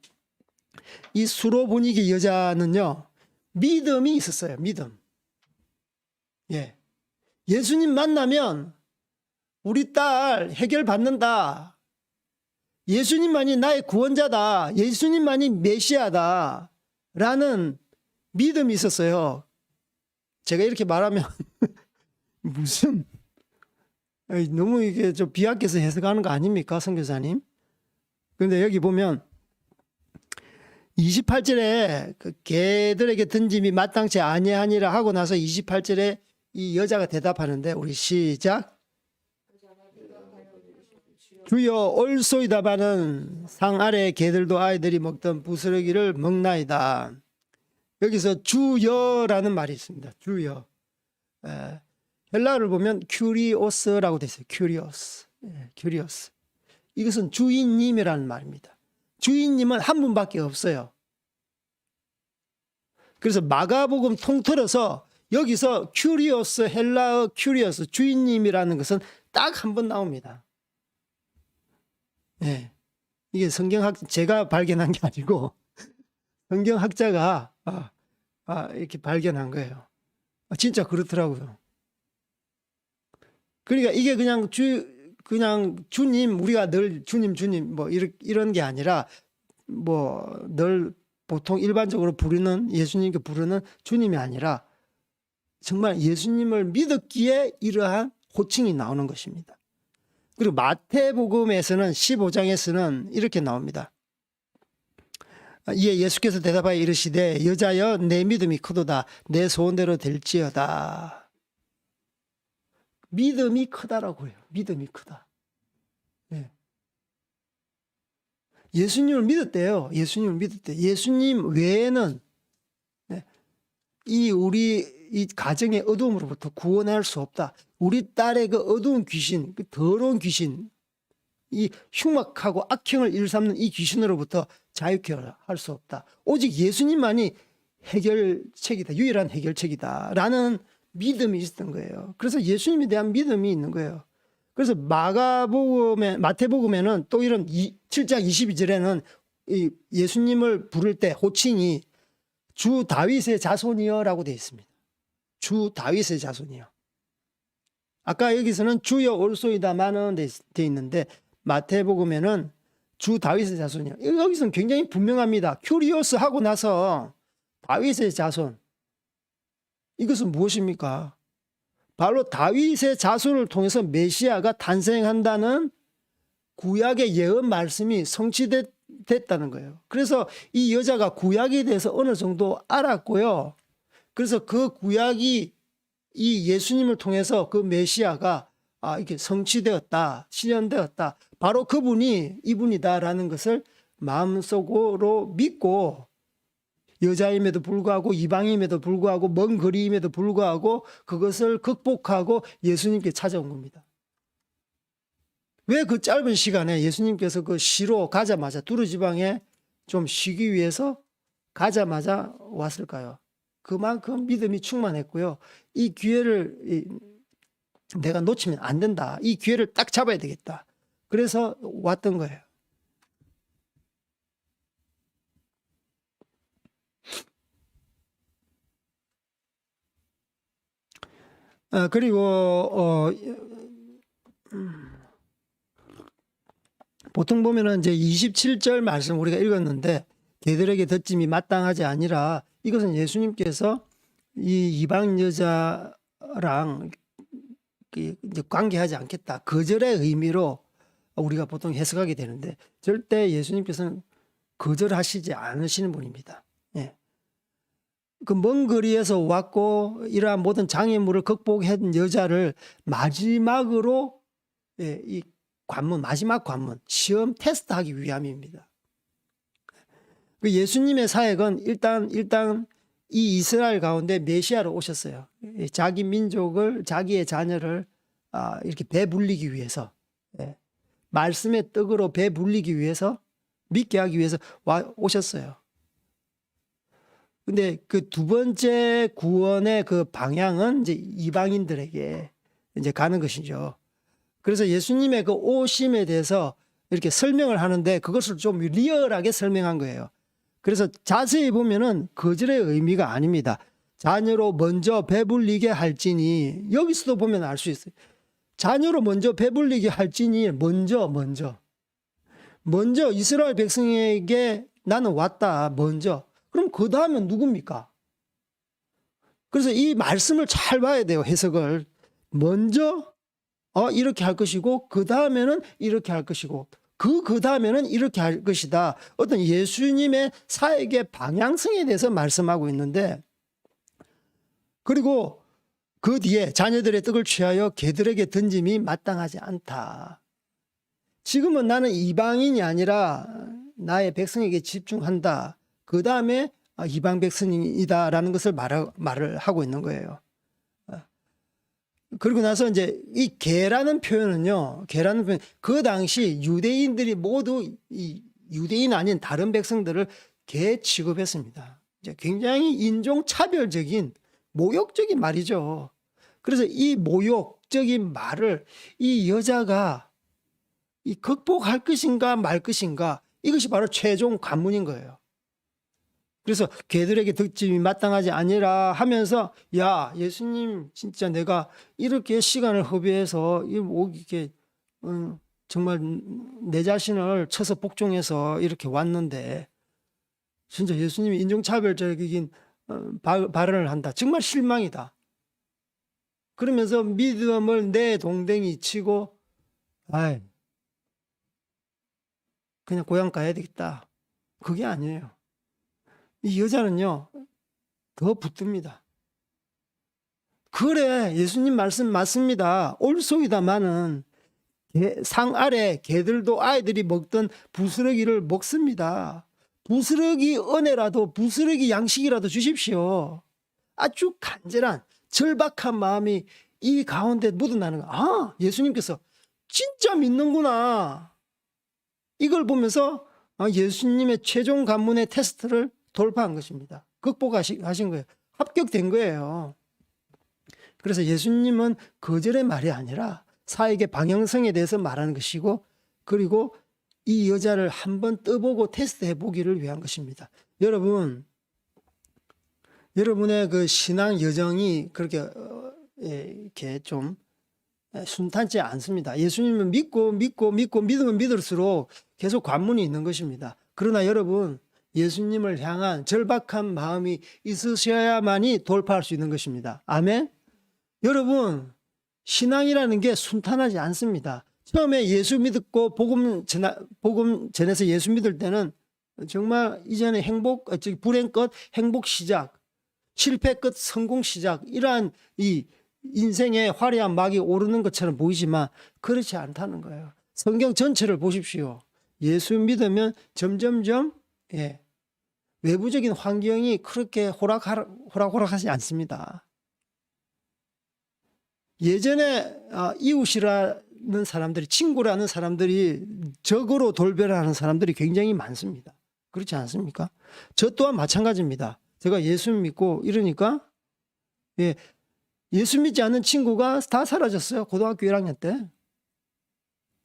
이 수로보니게 여자는요, 믿음이 있었어요. 믿음. 예. 예수님 만나면 우리 딸 해결받는다. 예수님만이 나의 구원자다. 예수님만이 메시아다. 라는 믿음이 있었어요. 제가 이렇게 말하면 무슨 너무 이게 좀 비약해서 해석하는 거 아닙니까, 선교사님? 그런데 여기 보면 28절에 그 개들에게 던짐이 마땅치 아니하니라 하고 나서 28절에 이 여자가 대답하는데, 우리 시작. 주여 올소이다마는 상 아래 개들도 아이들이 먹던 부스러기를 먹나이다. 여기서 주여라는 말이 있습니다. 주여. 헬라어를 보면 큐리오스라고 되어 있어요. 큐리오스. 큐리오스. 이것은 주인님이라는 말입니다. 주인님은 한 분밖에 없어요. 그래서 마가복음 통틀어서 여기서 큐리오스, 헬라어 큐리오스, 주인님이라는 것은 딱 한 번 나옵니다. 네. 이게 제가 발견한 게 아니고 성경학자가 이렇게 발견한 거예요. 진짜 그렇더라고요. 그러니까 이게 그냥 주님, 우리가 늘 주님 뭐 이런 게 아니라 뭐 늘 보통 일반적으로 부르는, 예수님께 부르는 주님이 아니라 정말 예수님을 믿었기에 이러한 호칭이 나오는 것입니다. 그리고 마태복음에서는 15장에서는 이렇게 나옵니다. 이에 예수께서 대답하여 이르시되 여자여 내 믿음이 크도다. 내 소원대로 될지어다. 믿음이 크다라고 해요. 믿음이 크다. 네. 예수님을 믿었대요. 예수님을 믿었대. 예수님 외에는 우리 이 가정의 어두움으로부터 구원할 수 없다. 우리 딸의 그 어두운 귀신, 그 더러운 귀신, 이 흉악하고 악행을 일삼는 이 귀신으로부터 자유케 할 수 없다. 오직 예수님만이 해결책이다. 유일한 해결책이다. 라는 믿음이 있었던 거예요. 그래서 예수님에 대한 믿음이 있는 거예요. 그래서 마태복음에는 또 이런 7장 22절에는 예수님을 부를 때 호칭이 주 다윗의 자손이여 라고 되어 있습니다. 주 다윗의 자손이요. 아까 여기서는 주여 올소이다마는 되어 있는데 마태복음에는 주 다윗의 자손이요. 여기서는 굉장히 분명합니다. 큐리오스 하고 나서 다윗의 자손. 이것은 무엇입니까? 바로 다윗의 자손을 통해서 메시아가 탄생한다는 구약의 예언 말씀이 성취됐다는 거예요. 그래서 이 여자가 구약에 대해서 어느 정도 알았고요. 그래서 그 구약이 이 예수님을 통해서 그 메시아가 이렇게 성취되었다, 실현되었다. 바로 그분이 이분이다라는 것을 마음속으로 믿고 여자임에도 불구하고 이방임에도 불구하고 먼 거리임에도 불구하고 그것을 극복하고 예수님께 찾아온 겁니다. 왜 그 짧은 시간에 예수님께서 그 시로 가자마자 두루 지방에 좀 쉬기 위해서 가자마자 왔을까요? 그만큼 믿음이 충만했고요. 이 기회를 내가 놓치면 안 된다. 이 기회를 딱 잡아야 되겠다. 그래서 왔던 거예요. 그리고 보통 보면은 이제 27절 말씀 우리가 읽었는데 개들에게 덧짐이 마땅하지 아니라 이것은 예수님께서 이 이방 여자랑 이제 관계하지 않겠다. 거절의 의미로 우리가 보통 해석하게 되는데 절대 예수님께서는 거절하시지 않으시는 분입니다. 예. 그 먼 거리에서 왔고 이러한 모든 장애물을 극복한 여자를 마지막으로 이 관문, 마지막 관문, 시험 테스트하기 위함입니다. 그 예수님의 사역은 일단 이 이스라엘 가운데 메시아로 오셨어요. 자기 민족을, 자기의 자녀를 이렇게 배불리기 위해서 예. 말씀의 떡으로 배 불리기 위해서, 믿게 하기 위해서 오셨어요. 근데 그 두 번째 구원의 그 방향은 이제 이방인들에게 이제 가는 것이죠. 그래서 예수님의 그 오심에 대해서 이렇게 설명을 하는데 그것을 좀 리얼하게 설명한 거예요. 그래서 자세히 보면은 거절의 의미가 아닙니다. 자녀로 먼저 배불리게 할지니, 여기서도 보면 알 수 있어요. 자녀로 먼저 배불리게 할지니, 먼저 이스라엘 백성에게 나는 왔다. 먼저. 그럼 그 다음은 누굽니까? 그래서 이 말씀을 잘 봐야 돼요. 해석을. 먼저 이렇게 할 것이고, 그 다음에는 이렇게 할 것이고, 그 다음에는 이렇게 할 것이다. 어떤 예수님의 사역의 방향성에 대해서 말씀하고 있는데, 그리고 그 뒤에 자녀들의 떡을 취하여 개들에게 던짐이 마땅하지 않다. 지금은 나는 이방인이 아니라 나의 백성에게 집중한다. 그 다음에 이방 백성이다라는 것을 말을 하고 있는 거예요. 그리고 나서 이제 이 개라는 표현은요, 그 당시 유대인들이 모두 이 유대인 아닌 다른 백성들을 개 취급했습니다. 이제 굉장히 인종차별적인 모욕적인 말이죠. 그래서 이 모욕적인 말을 이 여자가 극복할 것인가 말 것인가, 이것이 바로 최종 관문인 거예요. 그래서 개들에게 득짐이 마땅하지 아니라 하면서, 야, 예수님 진짜 내가 이렇게 시간을 허비해서 이렇게 정말 내 자신을 쳐서 복종해서 이렇게 왔는데 진짜 예수님이 인종차별적인 발언을 한다. 정말 실망이다. 그러면서 믿음을 내 동댕이 치고 그냥 고향 가야 되겠다. 그게 아니에요. 이 여자는요, 더 붙듭니다. 그래, 예수님 말씀 맞습니다. 올소이다마는 상 아래 개들도 아이들이 먹던 부스러기를 먹습니다. 부스러기 은혜라도, 부스러기 양식이라도 주십시오. 아주 간절한 절박한 마음이 이 가운데 묻어나는 거. 아, 예수님께서 진짜 믿는구나. 이걸 보면서 예수님의 최종 관문의 테스트를 돌파한 것입니다. 극복하신 거예요. 합격된 거예요. 그래서 예수님은 거절의 말이 아니라 사역의 방향성에 대해서 말하는 것이고, 그리고 이 여자를 한번 떠보고 테스트해 보기를 위한 것입니다. 여러분의 그 신앙 여정이 그렇게 이렇게 좀 순탄치 않습니다. 예수님은 믿고 믿으면 믿을수록 계속 관문이 있는 것입니다. 그러나 여러분, 예수님을 향한 절박한 마음이 있으셔야만이 돌파할 수 있는 것입니다. 아멘. 여러분, 신앙이라는 게 순탄하지 않습니다. 처음에 예수 믿고 복음 전해서 예수 믿을 때는 정말 이전에 불행 끝 행복 시작, 실패 끝 성공 시작, 이러한 이 인생의 화려한 막이 오르는 것처럼 보이지만 그렇지 않다는 거예요. 성경 전체를 보십시오. 예수 믿으면 점점점 외부적인 환경이 그렇게 호락호락하지 않습니다. 예전에 이웃이라는 사람들이, 친구라는 사람들이 적으로 돌변하는 사람들이 굉장히 많습니다. 그렇지 않습니까? 저 또한 마찬가지입니다. 제가 예수 믿고 이러니까 예수 믿지 않는 친구가 다 사라졌어요. 고등학교 1학년 때.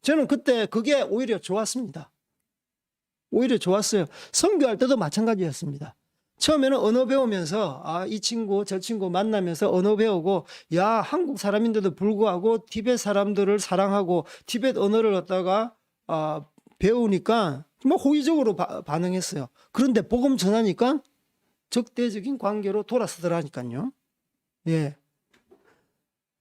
저는 그때 그게 오히려 좋았습니다. 오히려 좋았어요. 선교할 때도 마찬가지였습니다. 처음에는 언어 배우면서 이 친구 저 친구 만나면서 언어 배우고, 야, 한국 사람인데도 불구하고 티벳 사람들을 사랑하고 티벳 언어를 갖다가 배우니까 뭐 호의적으로 반응했어요. 그런데 복음 전하니까 적대적인 관계로 돌아서더라니까요. 예.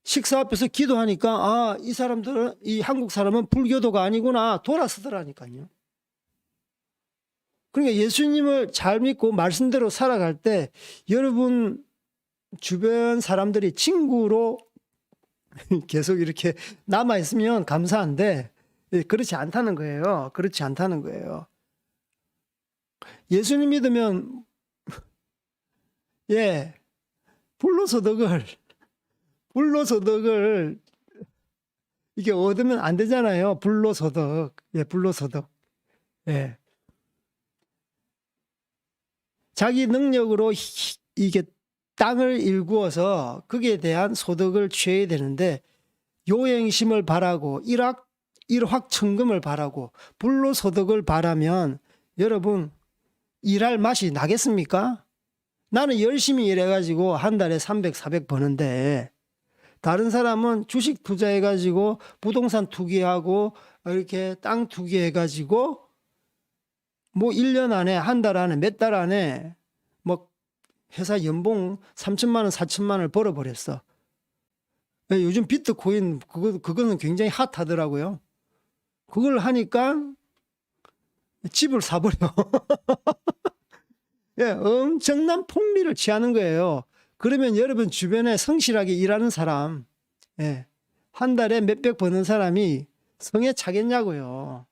식사 앞에서 기도하니까 이 사람들은, 이 한국 사람은 불교도가 아니구나 돌아서더라니까요. 그러니까 예수님을 잘 믿고 말씀대로 살아갈 때 여러분 주변 사람들이 친구로 계속 이렇게 남아있으면 감사한데 그렇지 않다는 거예요. 그렇지 않다는 거예요. 예수님 믿으면 불로소득을 이게 얻으면 안 되잖아요. 불로소득. 예, 불로소득. 예. 자기 능력으로 이게 땅을 일구어서 거기에 대한 소득을 취해야 되는데 요행심을 바라고 일확천금을 바라고 불로소득을 바라면 여러분 일할 맛이 나겠습니까? 나는 열심히 일해가지고 한 달에 300, 400 버는데 다른 사람은 주식 투자해가지고 부동산 투기하고 이렇게 땅 투기해가지고 뭐 1년 안에 한 달 안에 몇 달 안에 뭐 회사 연봉 3천만 원 4천만 원을 벌어버렸어. 요즘 비트코인 그거는 굉장히 핫하더라고요. 그걸 하니까 집을 사버려. 예, 엄청난 폭리를 취하는 거예요. 그러면 여러분 주변에 성실하게 일하는 사람, 예, 한 달에 몇백 버는 사람이 성에 차겠냐고요.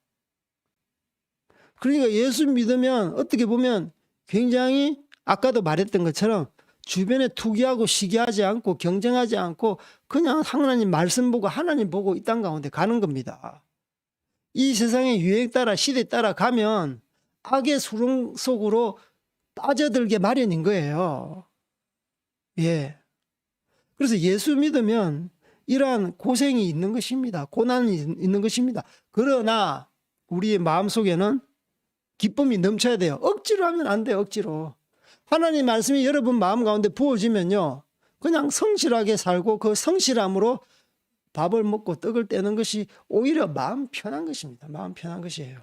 그러니까 예수 믿으면 어떻게 보면 굉장히 아까도 말했던 것처럼 주변에 투기하고 시기하지 않고 경쟁하지 않고 그냥 하나님 말씀 보고 하나님 보고 이 땅 가운데 가는 겁니다. 이 세상의 유행 따라 시대 따라 가면 악의 수렁 속으로 빠져들게 마련인 거예요. 예. 그래서 예수 믿으면 이러한 고생이 있는 것입니다. 고난이 있는 것입니다. 그러나 우리의 마음속에는 기쁨이 넘쳐야 돼요. 억지로 하면 안 돼요. 억지로. 하나님 말씀이 여러분 마음 가운데 부어지면요. 그냥 성실하게 살고 그 성실함으로 밥을 먹고 떡을 떼는 것이 오히려 마음 편한 것입니다. 마음 편한 것이에요.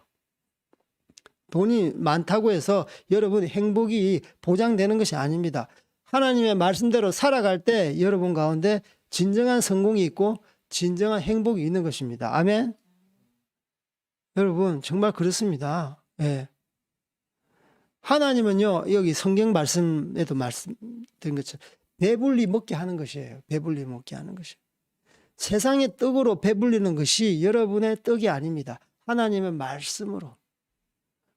돈이 많다고 해서 여러분 행복이 보장되는 것이 아닙니다. 하나님의 말씀대로 살아갈 때 여러분 가운데 진정한 성공이 있고 진정한 행복이 있는 것입니다. 아멘. 여러분 정말 그렇습니다. 예. 하나님은요 여기 성경 말씀에도 말씀드린 것처럼 배불리 먹게 하는 것이에요. 배불리 먹게 하는 것이에요. 세상의 떡으로 배불리는 것이 여러분의 떡이 아닙니다. 하나님의 말씀으로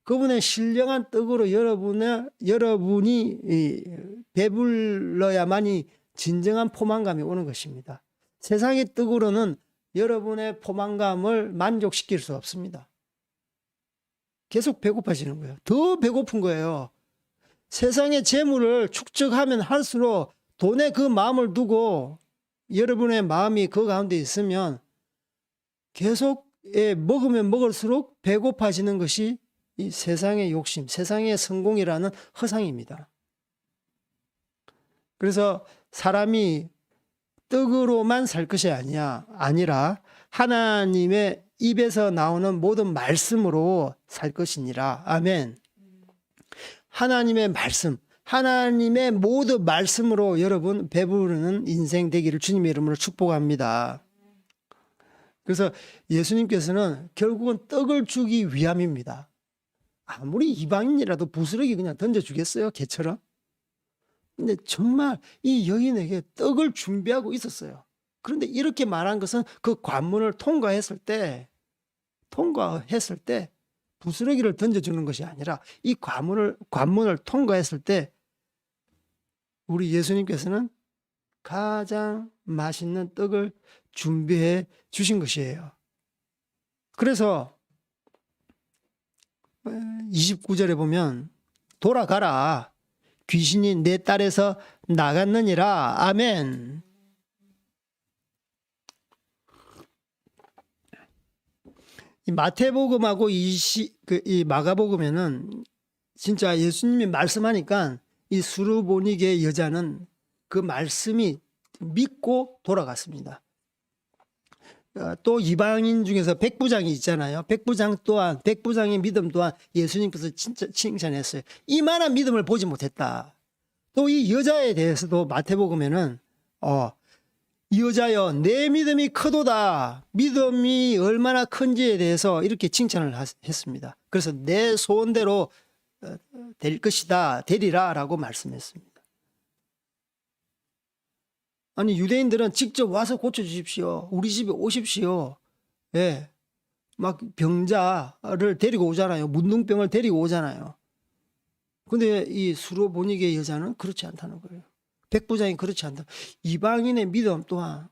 그분의 신령한 떡으로 여러분이 배불러야만이 진정한 포만감이 오는 것입니다. 세상의 떡으로는 여러분의 포만감을 만족시킬 수 없습니다. 계속 배고파지는 거예요. 더 배고픈 거예요. 세상의 재물을 축적하면 할수록 돈에 그 마음을 두고 여러분의 마음이 그 가운데 있으면 계속 먹으면 먹을수록 배고파지는 것이 이 세상의 욕심, 세상의 성공이라는 허상입니다. 그래서 사람이 떡으로만 살 것이 아니라 하나님의 입에서 나오는 모든 말씀으로 살 것이니라. 아멘. 하나님의 말씀, 하나님의 모든 말씀으로 여러분 배부르는 인생 되기를 주님의 이름으로 축복합니다. 그래서 예수님께서는 결국은 떡을 주기 위함입니다. 아무리 이방인이라도 부스러기 그냥 던져주겠어요? 개처럼? 근데 정말 이 여인에게 떡을 준비하고 있었어요. 그런데 이렇게 말한 것은 그 관문을 통과했을 때 부스러기를 던져주는 것이 아니라 이 관문을 통과했을 때 우리 예수님께서는 가장 맛있는 떡을 준비해 주신 것이에요. 그래서 29절에 보면 돌아가라 귀신이 내 딸에서 나갔느니라. 아멘. 이 마태복음하고 이 마가복음에는 진짜 예수님이 말씀하니까 이 수르보니게 여자는 그 말씀이 믿고 돌아갔습니다. 또 이방인 중에서 백부장이 있잖아요. 백부장의 믿음 또한 예수님께서 진짜 칭찬했어요. 이만한 믿음을 보지 못했다. 또 이 여자에 대해서도 마태복음에는 이 여자여 내 믿음이 크도다. 믿음이 얼마나 큰지에 대해서 이렇게 칭찬을 했습니다. 그래서 내 소원대로 될 것이다. 되리라 라고 말씀했습니다. 아니 유대인들은 직접 와서 고쳐주십시오. 우리 집에 오십시오. 예, 막 병자를 데리고 오잖아요. 문둥병을 데리고 오잖아요. 근데 이 수로보니게 여자는 그렇지 않다는 거예요. 백부장이 그렇지 않다. 이방인의 믿음 또한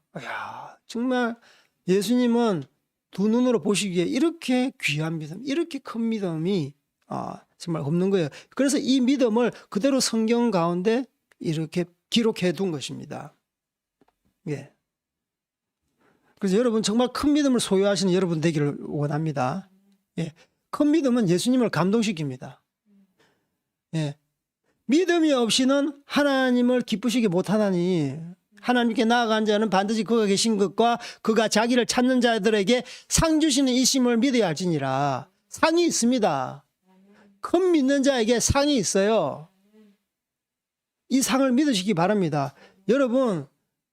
정말 예수님은 두 눈으로 보시기에 이렇게 귀한 믿음, 이렇게 큰 믿음이 정말 없는 거예요. 그래서 이 믿음을 그대로 성경 가운데 이렇게 기록해 둔 것입니다. 예. 그래서 여러분 정말 큰 믿음을 소유하시는 여러분 되기를 원합니다. 예. 큰 믿음은 예수님을 감동시킵니다. 예. 믿음이 없이는 하나님을 기쁘시게 못하나니 하나님께 나아간 자는 반드시 그가 계신 것과 그가 자기를 찾는 자들에게 상 주시는 이심을 믿어야 할지니라. 상이 있습니다. 큰 믿는 자에게 상이 있어요. 이 상을 믿으시기 바랍니다. 여러분,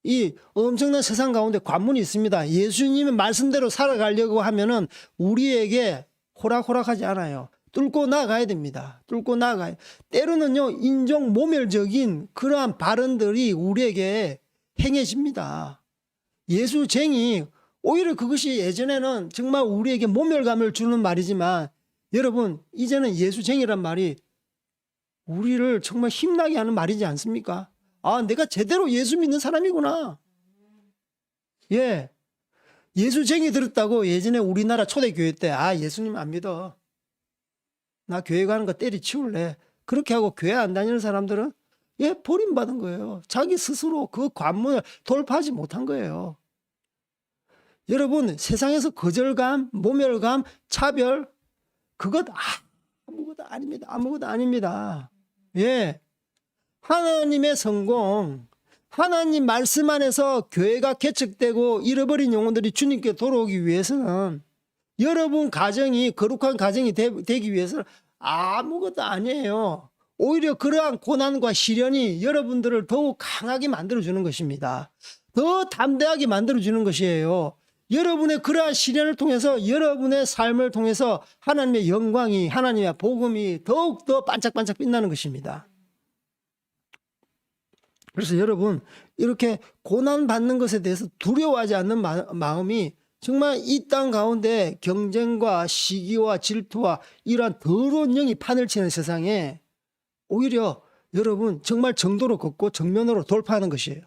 이 엄청난 세상 가운데 관문이 있습니다. 예수님의 말씀대로 살아가려고 하면은 우리에게 호락호락하지 않아요. 뚫고 나가야 됩니다. 뚫고 나가요. 때로는요, 인종 모멸적인 그러한 발언들이 우리에게 행해집니다. 예수쟁이, 오히려 그것이 예전에는 정말 우리에게 모멸감을 주는 말이지만 여러분, 이제는 예수쟁이란 말이 우리를 정말 힘나게 하는 말이지 않습니까? 내가 제대로 예수 믿는 사람이구나. 예. 예수쟁이 들었다고 예전에 우리나라 초대교회 때, 예수님 안 믿어. 나 교회 가는 거 때려치울래. 그렇게 하고 교회 안 다니는 사람들은 버림받은 거예요. 자기 스스로 그 관문을 돌파하지 못한 거예요. 여러분, 세상에서 거절감, 모멸감, 차별, 그것 아무것도 아닙니다. 아무것도 아닙니다. 예. 하나님의 성공, 하나님 말씀 안에서 교회가 개척되고 잃어버린 영혼들이 주님께 돌아오기 위해서는 여러분 가정이 거룩한 가정이 되기 위해서는 아무것도 아니에요. 오히려 그러한 고난과 시련이 여러분들을 더욱 강하게 만들어주는 것입니다. 더 담대하게 만들어주는 것이에요. 여러분의 그러한 시련을 통해서 여러분의 삶을 통해서 하나님의 영광이, 하나님의 복음이 더욱더 반짝반짝 빛나는 것입니다. 그래서 여러분, 이렇게 고난받는 것에 대해서 두려워하지 않는 마음이 정말 이 땅 가운데 경쟁과 시기와 질투와 이러한 더러운 영이 판을 치는 세상에 오히려 여러분 정말 정도로 걷고 정면으로 돌파하는 것이에요.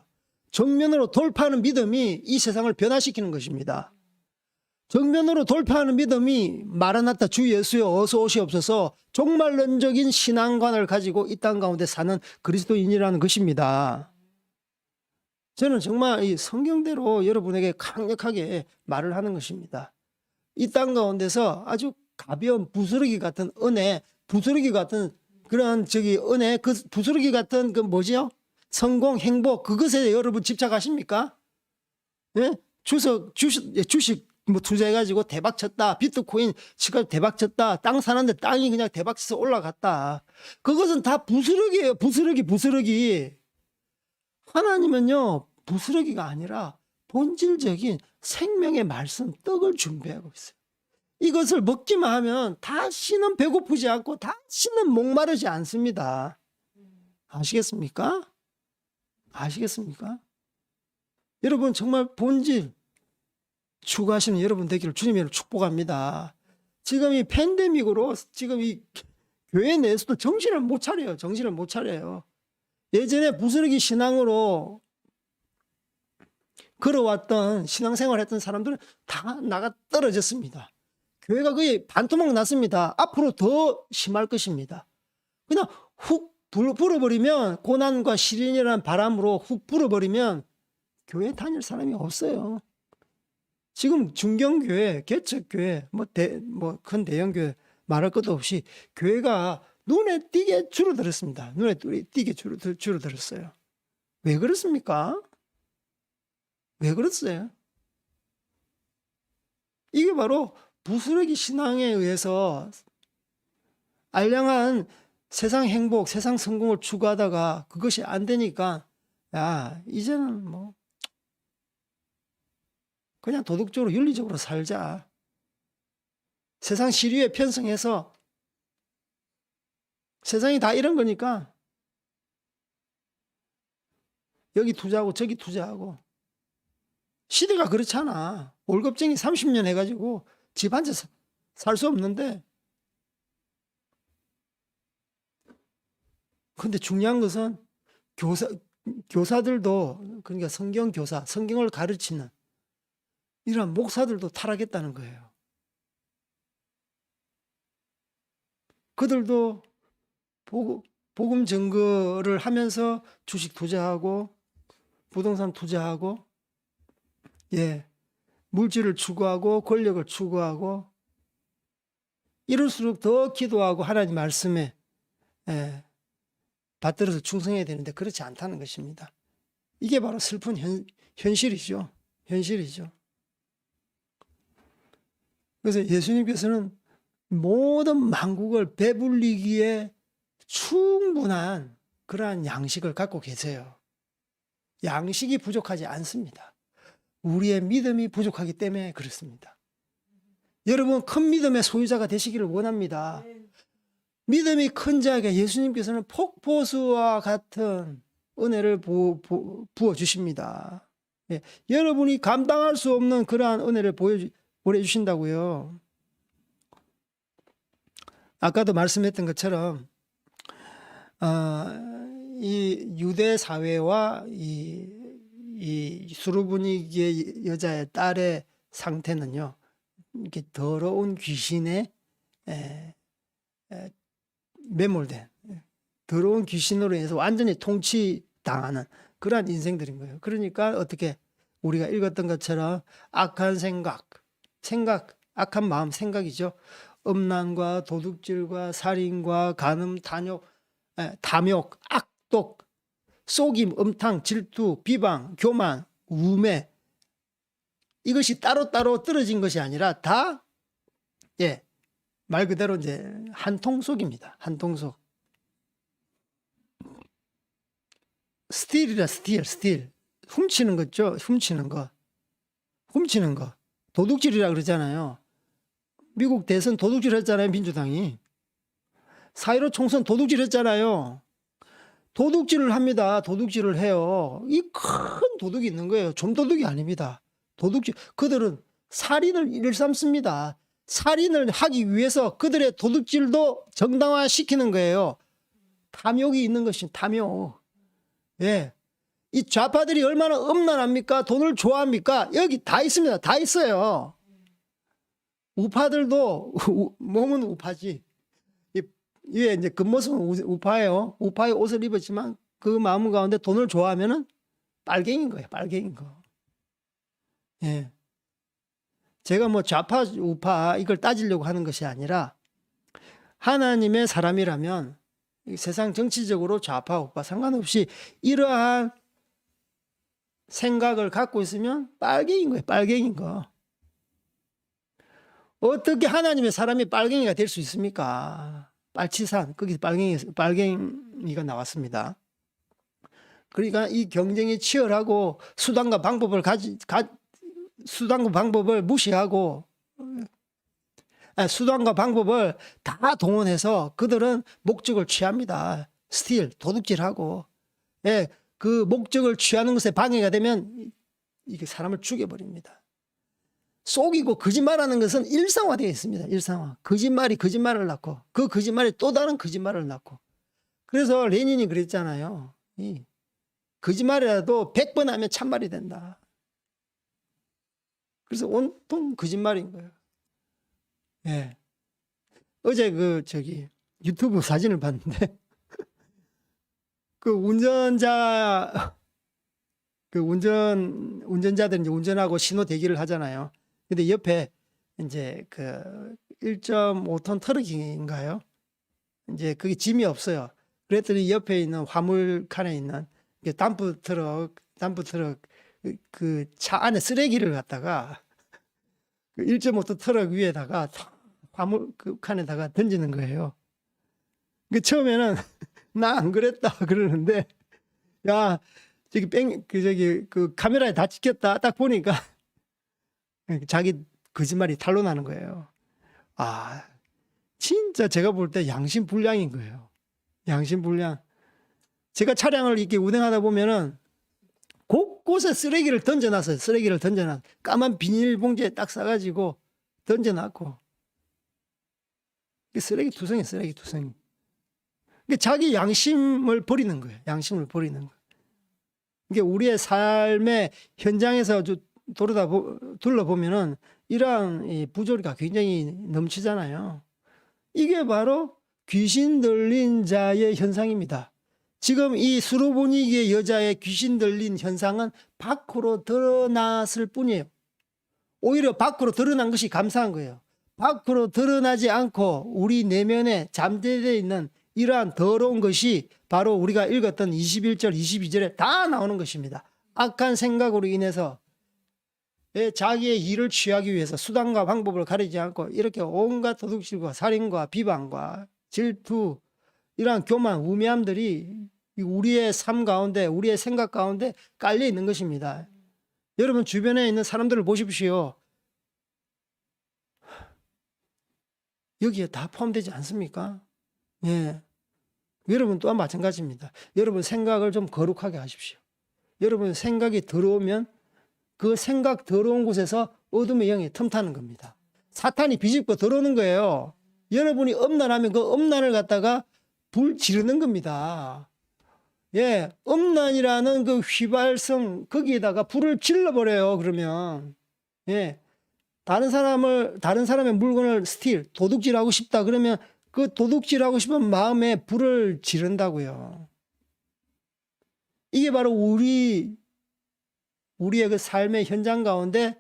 정면으로 돌파하는 믿음이 이 세상을 변화시키는 것입니다. 정면으로 돌파하는 믿음이 마라나타 주 예수여 어서 오시옵소서 종말론적인 신앙관을 가지고 이 땅 가운데 사는 그리스도인이라는 것입니다. 저는 정말 이 성경대로 여러분에게 강력하게 말을 하는 것입니다. 이 땅 가운데서 아주 가벼운 부스러기 같은 은혜, 부스러기 같은 그런 은혜, 그 부스러기 같은 그 뭐지요? 성공, 행복, 그것에 여러분 집착하십니까? 예? 주식 뭐 투자해가지고 대박 쳤다. 비트코인 치가 대박 쳤다. 땅 사는데 땅이 그냥 대박 쳐서 올라갔다. 그것은 다 부스러기예요. 부스러기. 하나님은요, 부스러기가 아니라 본질적인 생명의 말씀, 떡을 준비하고 있어요. 이것을 먹기만 하면 다시는 배고프지 않고 다시는 목마르지 않습니다. 아시겠습니까? 여러분 정말 본질 추구하시는 여러분 되기를 주님으로 축복합니다. 지금 이 팬데믹으로 지금 이 교회 내에서도 정신을 못 차려요. 예전에 부스러기 신앙으로 걸어왔던 신앙생활 했던 사람들은 다 나가 떨어졌습니다. 교회가 거의 반토막 났습니다. 앞으로 더 심할 것입니다. 그냥 훅 불어버리면 고난과 시련이라는 바람으로 훅 불어버리면 교회 다닐 사람이 없어요. 지금 중경교회, 개척교회, 큰 대형교회 말할 것도 없이 교회가 눈에 띄게 줄어들었습니다. 눈에 띄게 줄어들었어요. 왜 그렇습니까? 왜 그랬어요? 이게 바로 부스러기 신앙에 의해서 알량한 세상 행복, 세상 성공을 추구하다가 그것이 안 되니까 이제는 뭐 그냥 도덕적으로 윤리적으로 살자. 세상 시류에 편승해서 세상이 다 이런 거니까 여기 투자하고 저기 투자하고 시대가 그렇잖아. 월급쟁이 30년 해가지고 집 한 채 살 수 없는데 근데 중요한 것은 교사들도 그러니까 성경교사, 성경을 가르치는 이런 목사들도 타락했다는 거예요. 그들도 복음 증거를 하면서 주식 투자하고 부동산 투자하고 물질을 추구하고 권력을 추구하고 이럴수록 더 기도하고 하나님 말씀에 받들어서 충성해야 되는데 그렇지 않다는 것입니다. 이게 바로 슬픈 현실이죠. 현실이죠. 그래서 예수님께서는 모든 만국을 배불리기에 충분한 그러한 양식을 갖고 계세요. 양식이 부족하지 않습니다. 우리의 믿음이 부족하기 때문에 그렇습니다. 여러분 큰 믿음의 소유자가 되시기를 원합니다. 믿음이 큰 자에게 예수님께서는 폭포수와 같은 은혜를 부어주십니다. 여러분이 감당할 수 없는 그러한 은혜를 보내주신다고요. 아까도 말씀했던 것처럼 이 유대 사회와 이 수르브니기의 여자의 딸의 상태는요, 이렇게 더러운 귀신에 매몰된 더러운 귀신으로 인해서 완전히 통치당하는 그러한 인생들인 거예요. 그러니까 어떻게 우리가 읽었던 것처럼 악한 생각, 악한 마음, 생각이죠. 음란과 도둑질과 살인과 간음, 탐욕, 악독, 속임, 음탕, 질투, 비방, 교만, 우매, 이것이 따로따로 떨어진 것이 아니라 다 말 그대로 이제 한 통속입니다. 한 통속. 스틸이라 스틸. 훔치는 거죠. 훔치는 거. 도둑질이라 그러잖아요. 미국 대선 도둑질 했잖아요. 민주당이. 4.15 총선 도둑질 했잖아요. 도둑질을 합니다. 도둑질을 해요. 이 큰 도둑이 있는 거예요. 좀 도둑이 아닙니다. 도둑질. 그들은 살인을 일삼습니다. 살인을 하기 위해서 그들의 도둑질도 정당화 시키는 거예요. 탐욕이 있는 것이 탐욕. 이 좌파들이 얼마나 음란합니까? 돈을 좋아합니까? 여기 다 있습니다. 다 있어요. 우파들도 몸은 우파지. 예, 이제 겉모습은 우파예요. 우파의 옷을 입었지만 그 마음 가운데 돈을 좋아하면은 빨갱인 거예요. 빨갱인 거. 제가 뭐 좌파, 우파 이걸 따지려고 하는 것이 아니라 하나님의 사람이라면 세상 정치적으로 좌파, 우파 상관없이 이러한 생각을 갖고 있으면 빨갱인 거예요. 빨갱인 거. 어떻게 하나님의 사람이 빨갱이가 될 수 있습니까? 빨치산, 거기 빨갱이가 나왔습니다. 그러니까 이 경쟁이 치열하고 수단과 방법을 무시하고 수단과 방법을 다 동원해서 그들은 목적을 취합니다. 스틸, 도둑질하고 그 목적을 취하는 것에 방해가 되면 이게 사람을 죽여버립니다. 속이고 거짓말하는 것은 일상화되어 있습니다. 일상화. 거짓말이 거짓말을 낳고 그 거짓말이 또 다른 거짓말을 낳고. 그래서 레닌이 그랬잖아요. 거짓말이라도 100번 하면 참말이 된다. 그래서 온통 거짓말인 거예요. 어제 유튜브 사진을 봤는데 운전자들이 이제 운전하고 신호 대기를 하잖아요. 근데 옆에 이제 1.5톤 트럭인가요? 이제 그게 짐이 없어요. 그랬더니 옆에 있는 화물 칸에 있는 덤프 트럭 그 차 안에 쓰레기를 갖다가 1.5톤 트럭 위에다가 화물 그 칸에다가 던지는 거예요. 그 처음에는 나 안 그랬다 그러는데 야 그 카메라에 다 찍혔다 딱 보니까 자기 거짓말이 탄로나는 거예요. 진짜 제가 볼 때 양심불량인 거예요. 양심불량. 제가 차량을 이렇게 운행하다 보면은 곳곳에 쓰레기를 던져놨어요. 까만 비닐봉지에 딱 싸가지고 던져놨고. 쓰레기 투성이. 그러니까 자기 양심을 버리는 거예요. 양심을 버리는 거예요. 이게 우리의 삶의 현장에서 둘러보면은 이러한 이 부조리가 굉장히 넘치잖아요. 이게 바로 귀신 들린 자의 현상입니다. 지금 이 수로보니게 여자의 귀신 들린 현상은 밖으로 드러났을 뿐이에요. 오히려 밖으로 드러난 것이 감사한 거예요. 밖으로 드러나지 않고 우리 내면에 잠재되어 있는 이러한 더러운 것이 바로 우리가 읽었던 21절, 22절에 다 나오는 것입니다. 악한 생각으로 인해서 자기의 일을 취하기 위해서 수단과 방법을 가리지 않고 이렇게 온갖 도둑질과 살인과 비방과 질투, 이러한 교만, 우매함들이 우리의 삶 가운데, 우리의 생각 가운데 깔려 있는 것입니다. 여러분 주변에 있는 사람들을 보십시오. 여기에 다 포함되지 않습니까? 예. 여러분 또한 마찬가지입니다. 여러분 생각을 좀 거룩하게 하십시오. 여러분 생각이 들어오면 그 생각 더러운 곳에서 어둠의 영이 틈타는 겁니다. 사탄이 비집고 들어오는 거예요. 여러분이 엄란하면 그 엄란을 갖다가 불 지르는 겁니다. 예, 엄란이라는 그 휘발성 거기에다가 불을 질러버려요. 그러면 예, 다른 사람의 물건을 도둑질하고 싶다 그러면 그 도둑질하고 싶은 마음에 불을 지른다고요. 이게 바로 우리의 그 삶의 현장 가운데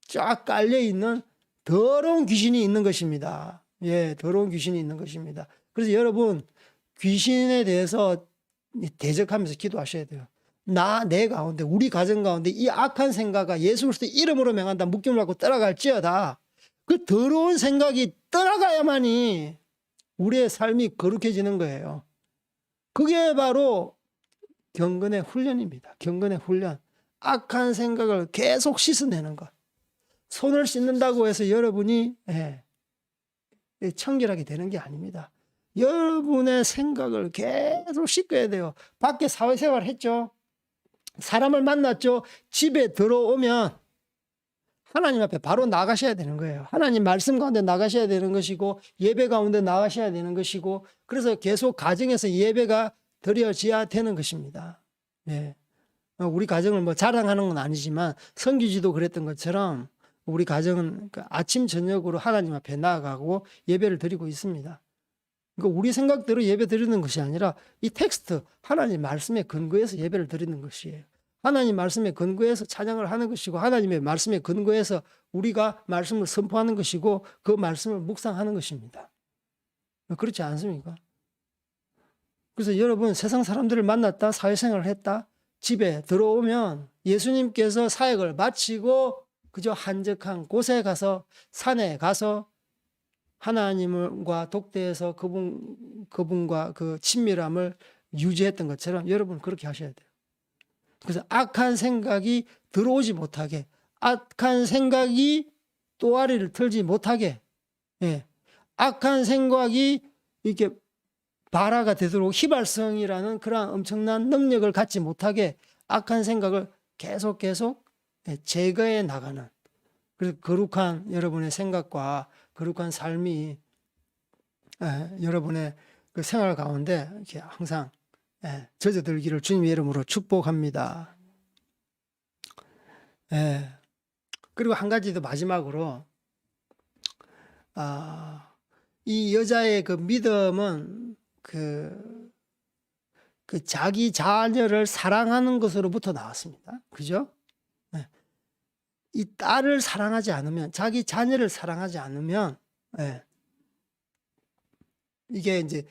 쫙 깔려 있는 더러운 귀신이 있는 것입니다. 예, 더러운 귀신이 있는 것입니다. 그래서 여러분 귀신에 대해서 대적하면서 기도하셔야 돼요. 내 가운데, 우리 가정 가운데 이 악한 생각과 예수 그리스도의 이름으로 명한다 묶임을 받고 떠나갈지어다. 그 더러운 생각이 떠나가야만이 우리의 삶이 거룩해지는 거예요. 그게 바로 경건의 훈련입니다. 경건의 훈련. 악한 생각을 계속 씻어내는 것. 손을 씻는다고 해서 여러분이 청결하게 되는 게 아닙니다. 여러분의 생각을 계속 씻어야 돼요. 밖에 사회생활 했죠. 사람을 만났죠. 집에 들어오면 하나님 앞에 바로 나가셔야 되는 거예요. 하나님 말씀 가운데 나가셔야 되는 것이고 예배 가운데 나가셔야 되는 것이고 그래서 계속 가정에서 예배가 드려져야 되는 것입니다. 예. 우리 가정을 뭐 자랑하는 건 아니지만 성규지도 그랬던 것처럼 우리 가정은 아침 저녁으로 하나님 앞에 나아가고 예배를 드리고 있습니다. 그러니까 우리 생각대로 예배 드리는 것이 아니라 이 텍스트 하나님 말씀에 근거해서 예배를 드리는 것이에요. 하나님 말씀에 근거해서 찬양을 하는 것이고 하나님의 말씀에 근거해서 우리가 말씀을 선포하는 것이고 그 말씀을 묵상하는 것입니다. 그렇지 않습니까? 그래서 여러분 세상 사람들을 만났다 사회생활을 했다 집에 들어오면 예수님께서 사역을 마치고 그저 한적한 곳에 가서 산에 가서 하나님과 독대해서 그분과 그 친밀함을 유지했던 것처럼 여러분 그렇게 하셔야 돼요. 그래서 악한 생각이 들어오지 못하게, 악한 생각이 또아리를 틀지 못하게, 악한 생각이 이렇게 발화가 되도록 휘발성이라는 그러한 엄청난 능력을 갖지 못하게 악한 생각을 계속 제거해 나가는, 그래서 거룩한 여러분의 생각과 거룩한 삶이 여러분의 그 생활 가운데 이렇게 항상 젖어들기를 주님의 이름으로 축복합니다. 그리고 한 가지 더 마지막으로 이 여자의 그 믿음은 그 자기 자녀를 사랑하는 것으로부터 나왔습니다. 그죠? 이 딸을 사랑하지 않으면, 자기 자녀를 사랑하지 않으면, 이게 이제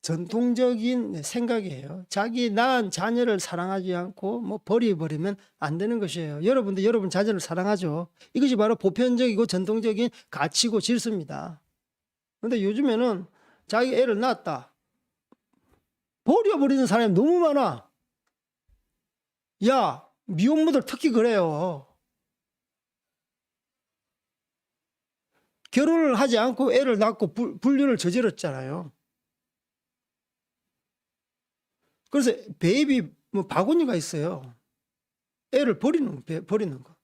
전통적인 생각이에요. 자기 낳은 자녀를 사랑하지 않고 뭐 버리면 안 되는 것이에요. 여러분도 여러분 자녀를 사랑하죠. 이것이 바로 보편적이고 전통적인 가치고 질서입니다. 그런데 요즘에는 자기 애를 낳았다, 버려버리는 사람이 너무 많아. 야, 미혼모들 특히 그래요. 결혼을 하지 않고 애를 낳고 불륜을 저질렀잖아요. 그래서 베이비 바구니가 있어요. 애를 버리는 거.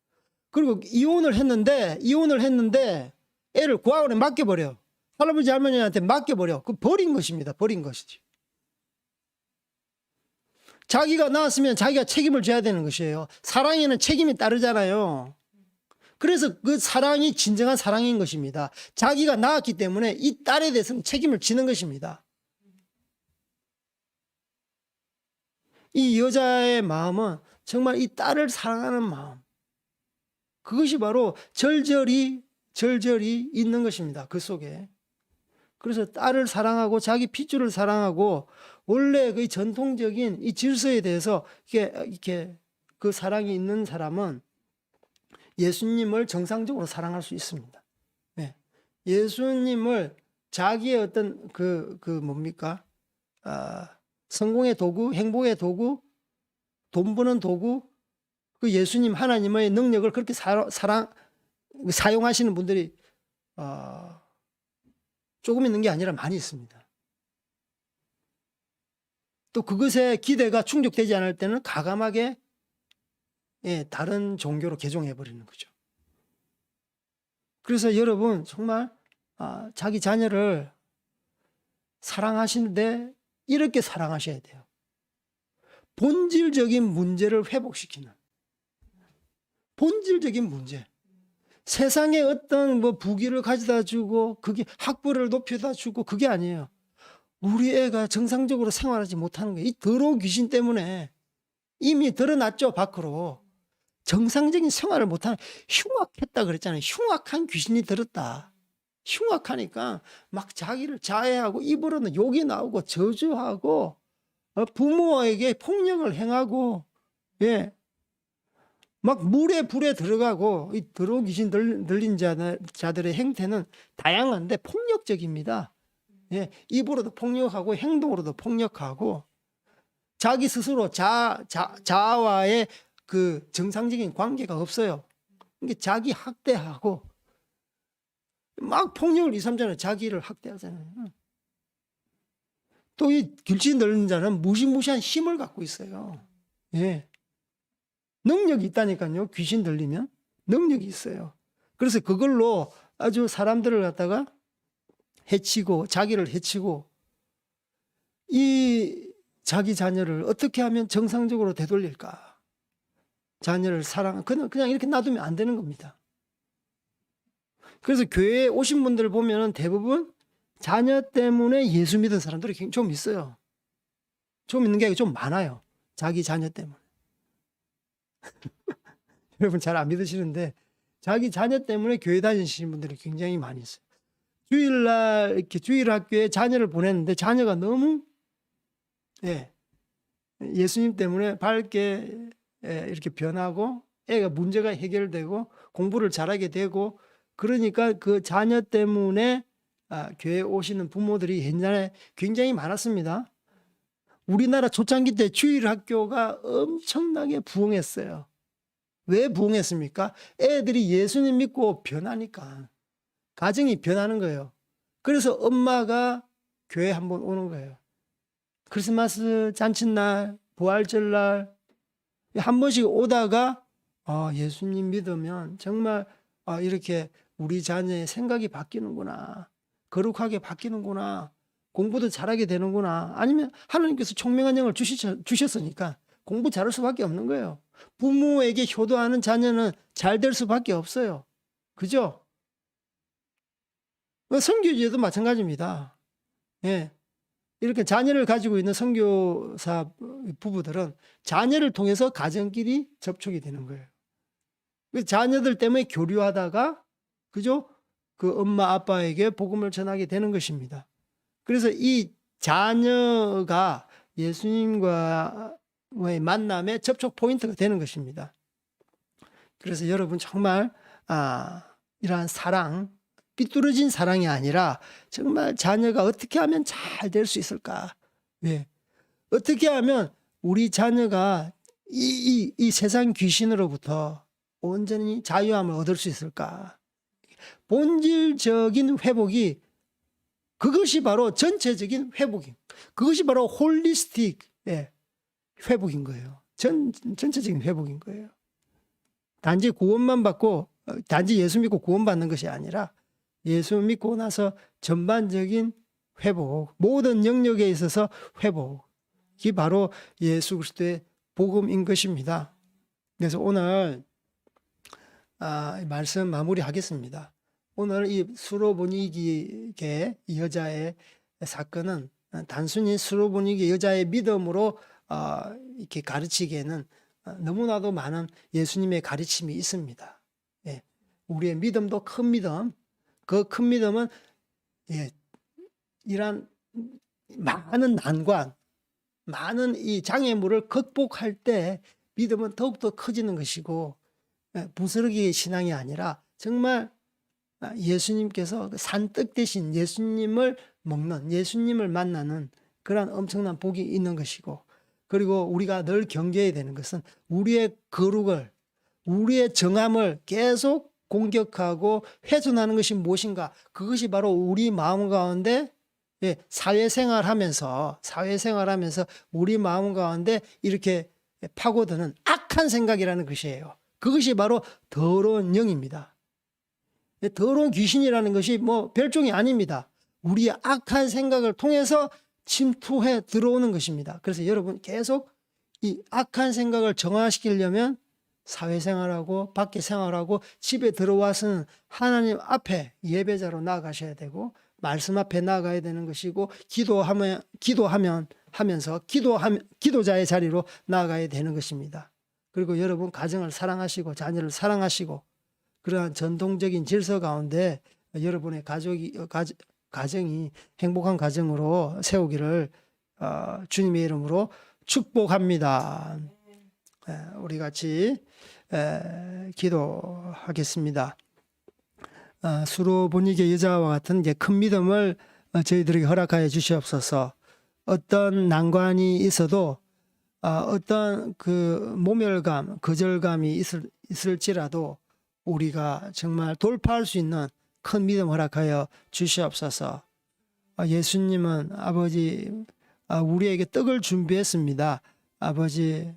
그리고 이혼을 했는데 애를 고아원에 맡겨버려. 할아버지 할머니한테 맡겨버려. 그 버린 것입니다. 버린 것이지. 자기가 낳았으면 자기가 책임을 져야 되는 것이에요. 사랑에는 책임이 따르잖아요. 그래서 그 사랑이 진정한 사랑인 것입니다. 자기가 낳았기 때문에 이 딸에 대해서는 책임을 지는 것입니다. 이 여자의 마음은 정말 이 딸을 사랑하는 마음, 그것이 바로 절절히 있는 것입니다. 그 속에. 그래서 딸을 사랑하고 자기 핏줄을 사랑하고 원래 그 전통적인 이 질서에 대해서 이렇게 그 사랑이 있는 사람은 예수님을 정상적으로 사랑할 수 있습니다. 네. 예수님을 자기의 어떤 뭡니까? 성공의 도구, 행복의 도구, 돈 버는 도구, 그 예수님 하나님의 능력을 그렇게 사용하시는 분들이 조금 있는 게 아니라 많이 있습니다. 또 그것에 기대가 충족되지 않을 때는 과감하게 다른 종교로 개종해 버리는 거죠. 그래서 여러분 정말 자기 자녀를 사랑하시는데 이렇게 사랑하셔야 돼요. 본질적인 문제를 회복시키는, 본질적인 문제. 세상에 어떤 부귀를 가져다 주고 그게 학벌을 높여다 주고 그게 아니에요. 우리 애가 정상적으로 생활하지 못하는 거예요. 이 더러운 귀신 때문에 이미 드러났죠, 밖으로. 정상적인 생활을 못하는, 흉악했다 그랬잖아요. 흉악한 귀신이 들었다. 흉악하니까 막 자기를 자해하고 입으로는 욕이 나오고 저주하고 부모에게 폭력을 행하고 막 물에 불에 들어가고, 이 더러운 귀신 들린 자들의 행태는 다양한데 폭력적입니다. 입으로도 폭력하고 행동으로도 폭력하고 자기 스스로 자아와의 그 정상적인 관계가 없어요. 그러니까 자기 학대하고 막 폭력을 2, 3자는 자기를 학대하잖아요. 또 이 귀신 들린 자는 무시무시한 힘을 갖고 있어요. 능력이 있다니까요. 귀신 들리면 능력이 있어요. 그래서 그걸로 아주 사람들을 갖다가 해치고 자기를 해치고 이 자기 자녀를 어떻게 하면 정상적으로 되돌릴까? 자녀를 그냥 이렇게 놔두면 안 되는 겁니다. 그래서 교회에 오신 분들 보면 대부분 자녀 때문에 예수 믿은 사람들이 좀 있어요. 좀 있는 게 아니라 좀 많아요. 자기 자녀 때문에. 여러분 잘 안 믿으시는데 자기 자녀 때문에 교회 다니시는 분들이 굉장히 많이 있어요. 주일날 이렇게 주일학교에 자녀를 보냈는데 자녀가 너무 예수님 때문에 밝게 이렇게 변하고 애가 문제가 해결되고 공부를 잘하게 되고, 그러니까 그 자녀 때문에 교회에 오시는 부모들이 옛날에 굉장히 많았습니다. 우리나라 초창기 때 주일학교가 엄청나게 부흥했어요. 왜 부흥했습니까? 애들이 예수님 믿고 변하니까. 가정이 변하는 거예요. 그래서 엄마가 교회 한번 오는 거예요. 크리스마스 잔칫날, 부활절날 한 번씩 오다가 예수님 믿으면 정말 이렇게 우리 자녀의 생각이 바뀌는구나. 거룩하게 바뀌는구나. 공부도 잘하게 되는구나. 아니면 하나님께서 총명한 영을 주셨으니까 공부 잘할 수밖에 없는 거예요. 부모에게 효도하는 자녀는 잘 될 수밖에 없어요. 그죠? 선교지에도 마찬가지입니다. 이렇게 자녀를 가지고 있는 선교사 부부들은 자녀를 통해서 가정끼리 접촉이 되는 거예요. 자녀들 때문에 교류하다가, 그죠? 그 엄마 아빠에게 복음을 전하게 되는 것입니다. 그래서 이 자녀가 예수님과의 만남의 접촉 포인트가 되는 것입니다. 그래서 여러분 정말 이러한 사랑, 삐뚤어진 사랑이 아니라 정말 자녀가 어떻게 하면 잘 될 수 있을까? 어떻게 하면 우리 자녀가 이 세상 귀신으로부터 온전히 자유함을 얻을 수 있을까? 본질적인 회복이, 그것이 바로 전체적인 회복인, 그것이 바로 홀리스틱 회복인 거예요. 전체적인 회복인 거예요. 단지 구원만 받고, 단지 예수 믿고 구원받는 것이 아니라 예수 믿고 나서 전반적인 회복, 모든 영역에 있어서 회복, 이게 바로 예수 그리스도의 복음인 것입니다. 그래서 오늘 말씀 마무리하겠습니다. 오늘 이 수로보니게 여자의 사건은 단순히 수로보니게 여자의 믿음으로 이렇게 가르치기에는 너무나도 많은 예수님의 가르침이 있습니다. 예, 우리의 믿음도 큰 믿음, 그 큰 믿음은 이런 많은 난관, 많은 이 장애물을 극복할 때 믿음은 더욱더 커지는 것이고, 부스러기 신앙이 아니라 정말 예수님께서 산떡 대신 예수님을 먹는, 예수님을 만나는 그런 엄청난 복이 있는 것이고, 그리고 우리가 늘 경계해야 되는 것은 우리의 거룩을, 우리의 정함을 계속 공격하고 훼손하는 것이 무엇인가? 그것이 바로 우리 마음 가운데 사회생활하면서 우리 마음 가운데 이렇게 파고드는 악한 생각이라는 것이에요. 그것이 바로 더러운 영입니다. 더러운 귀신이라는 것이 뭐 별종이 아닙니다. 우리의 악한 생각을 통해서 침투해 들어오는 것입니다. 그래서 여러분 계속 이 악한 생각을 정화시키려면 사회생활하고 밖에 생활하고 집에 들어와서는 하나님 앞에 예배자로 나아가셔야 되고 말씀 앞에 나아가야 되는 것이고 기도하면서 기도자의 자리로 나아가야 되는 것입니다. 그리고 여러분 가정을 사랑하시고 자녀를 사랑하시고 그러한 전통적인 질서 가운데 여러분의 가정이 행복한 가정으로 세우기를 주님의 이름으로 축복합니다. 우리 같이 기도하겠습니다. 수로보니게 여자와 같은 큰 믿음을 저희들에게 허락하여 주시옵소서. 어떤 난관이 있어도 어떤 그 모멸감, 거절감이 있을지라도 우리가 정말 돌파할 수 있는 큰 믿음 허락하여 주시옵소서. 예수님은 아버지 우리에게 떡을 준비했습니다. 아버지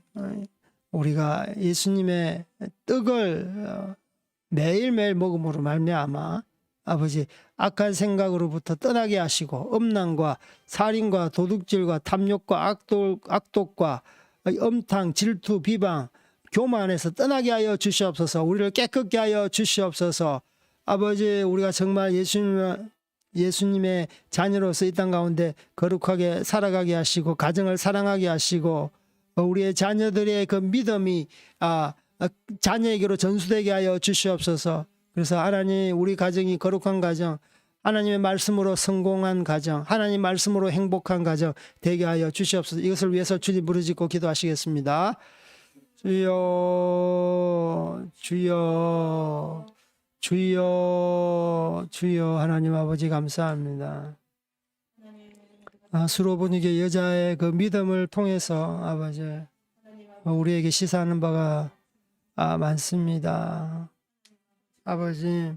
우리가 예수님의 떡을 매일매일 먹음으로 말미암아 아버지 악한 생각으로부터 떠나게 하시고 음란과 살인과 도둑질과 탐욕과 악독과 엄탕, 질투, 비방, 교만에서 떠나게 하여 주시옵소서. 우리를 깨끗게 하여 주시옵소서. 아버지 우리가 정말 예수님의 자녀로서 이 땅 가운데 거룩하게 살아가게 하시고 가정을 사랑하게 하시고 우리의 자녀들의 그 믿음이 자녀에게로 전수되게 하여 주시옵소서. 그래서 하나님 우리 가정이 거룩한 가정, 하나님의 말씀으로 성공한 가정, 하나님 말씀으로 행복한 가정 되게 하여 주시옵소서. 이것을 위해서 주님 부르짖고 기도하시겠습니다. 주여 주여 주여 주여. 하나님 아버지 감사합니다. 수로보니게 여자의 그 믿음을 통해서 아버지 우리에게 시사하는 바가 많습니다. 아버지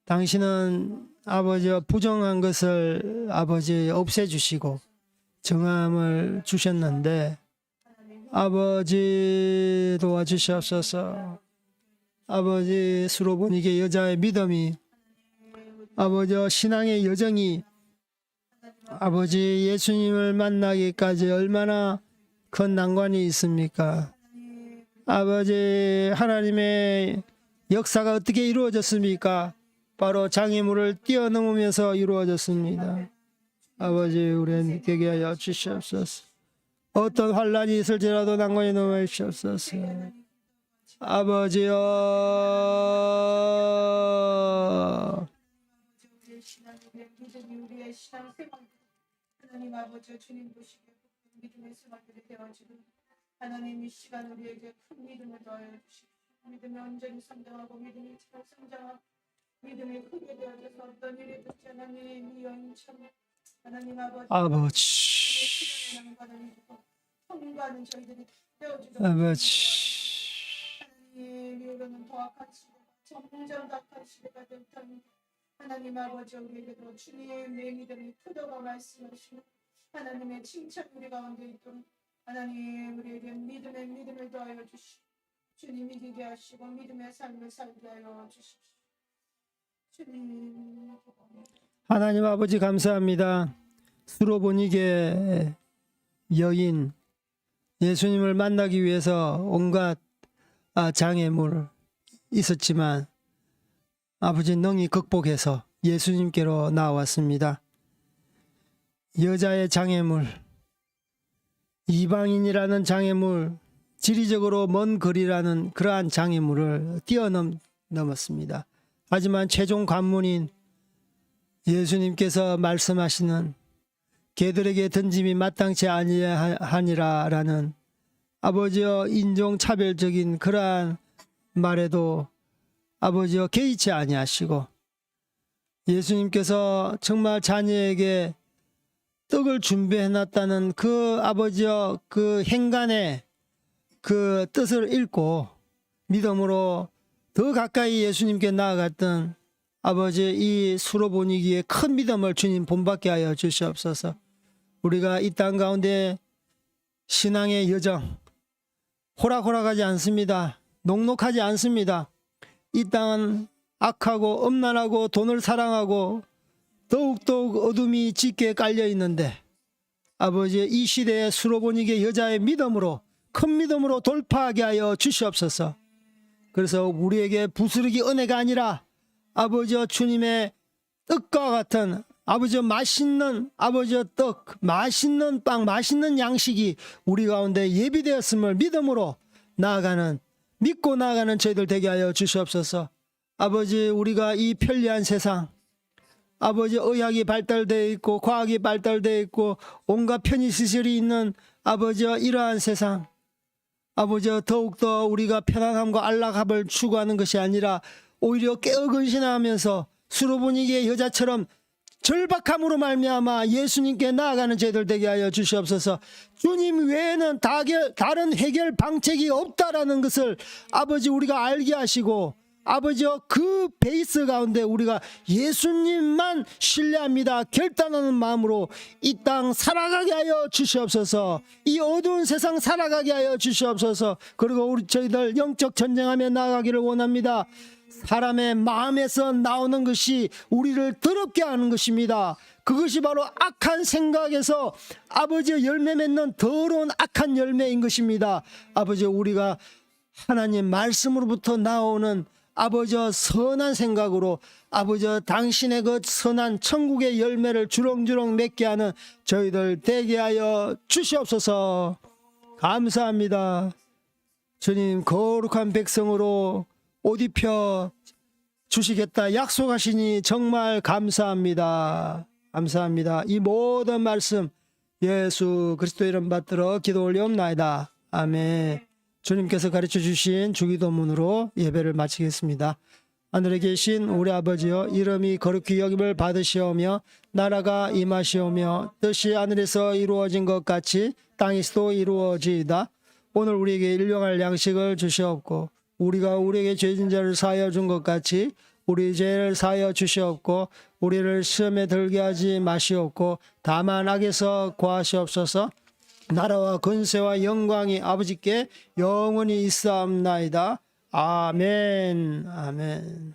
당신은 아버지 부정한 것을 아버지 없애주시고 정함을 주셨는데 아버지 도와주시옵소서. 아버지 수로보니게 여자의 믿음이 아버지 신앙의 여정이 아버지 예수님을 만나기까지 얼마나 큰 난관이 있습니까? 아버지 하나님의 역사가 어떻게 이루어졌습니까? 바로 장애물을 뛰어넘으면서 이루어졌습니다. 아버지 우리를 되게 하여 주시옵소서. 어떤 환란이 있을지라도 난관이 넘어 주시옵소서. 아버지여 하나님 아버지 주님 보시기에 믿음의 수박들이 되어지는 하나님 이 시간 우리에게 큰 믿음을 더하여 주시고 믿음이 온전히 성장하고 믿음이 잘 성장하고 믿음이 크게 되어져서 어떤 일이 있지 하나님 이 연참 하나님 아버지 통과하는 저희들이 되어주도록 하나님 이후로는 더 악한 시대가 점점 더 악한 시대가 될 터니 하나님 아버지 우리에게도 주님의 믿음이 크다고 말씀하시고 하나님의 칭찬 우리 가운데 있도록 하나님 우리에게 믿음을 더하여 주시고 주님이 되게 하시고 믿음의 삶을 살게 하여 주십시오. 주님 하나님 아버지 감사합니다. 수로보니게 여인, 예수님을 만나기 위해서 온갖 장애물 있었지만 아버지 능히 극복해서 예수님께로 나왔습니다. 여자의 장애물, 이방인이라는 장애물, 지리적으로 먼 거리라는 그러한 장애물을 뛰어넘었습니다. 하지만 최종 관문인 예수님께서 말씀하시는 개들에게 던짐이 마땅치 아니하니라라는 아버지여 인종차별적인 그러한 말에도 아버지여 개의치 아니하시고 예수님께서 정말 자녀에게 떡을 준비해놨다는 그 아버지여 그 행간의 그 뜻을 읽고 믿음으로 더 가까이 예수님께 나아갔던 아버지의 이 수로보니기에 큰 믿음을 주님 본받게 하여 주시옵소서. 우리가 이 땅 가운데 신앙의 여정 호락호락하지 않습니다. 녹록하지 않습니다. 이 땅은 악하고 엄난하고 돈을 사랑하고 더욱더욱 어둠이 짙게 깔려 있는데 아버지의 이 시대의 수로보니게 여자의 믿음으로 큰 믿음으로 돌파하게 하여 주시옵소서. 그래서 우리에게 부스러기 은혜가 아니라 아버지여 주님의 떡과 같은 아버지여 맛있는 아버지여 떡, 맛있는 빵, 맛있는 양식이 우리 가운데 예비되었음을 믿음으로 나아가는 믿고 나아가는 저희들 되게 하여 주시옵소서. 아버지 우리가 이 편리한 세상 아버지 의학이 발달되어 있고 과학이 발달되어 있고 온갖 편의시설이 있는 아버지여 이러한 세상 아버지여 더욱더 우리가 편안함과 안락함을 추구하는 것이 아니라 오히려 깨어근신하면서 수로보니기의 여자처럼 절박함으로 말미암아 예수님께 나아가는 저희들 되게 하여 주시옵소서. 주님 외에는 다른 해결 방책이 없다라는 것을 아버지 우리가 알게 하시고 아버지여 그 베이스 가운데 우리가 예수님만 신뢰합니다 결단하는 마음으로 이 땅 살아가게 하여 주시옵소서. 이 어두운 세상 살아가게 하여 주시옵소서. 그리고 우리 저희들 영적 전쟁하며 나아가기를 원합니다. 사람의 마음에서 나오는 것이 우리를 더럽게 하는 것입니다. 그것이 바로 악한 생각에서 아버지의 열매 맺는 더러운 악한 열매인 것입니다. 아버지 우리가 하나님 말씀으로부터 나오는 아버지여 선한 생각으로 아버지여 당신의 그 선한 천국의 열매를 주렁주렁 맺게 하는 저희들 되게 하여 주시옵소서. 감사합니다. 주님 거룩한 백성으로 옷 입혀 주시겠다 약속하시니 정말 감사합니다. 감사합니다. 이 모든 말씀 예수 그리스도 이름 받들어 기도 올리옵나이다. 아멘. 주님께서 가르쳐 주신 주기도문으로 예배를 마치겠습니다. 하늘에 계신 우리 아버지여 이름이 거룩히 여김을 받으시오며 나라가 임하시오며 뜻이 하늘에서 이루어진 것 같이 땅에서도 이루어지이다. 오늘 우리에게 일용할 양식을 주시옵고 우리가 우리에게 죄진 자를 사하여 준 것 같이 우리 죄를 사하여 주시옵고 우리를 시험에 들게 하지 마시옵고 다만 악에서 구하시옵소서. 나라와 권세와 영광이 아버지께 영원히 있사옵나이다. 아멘. 아멘.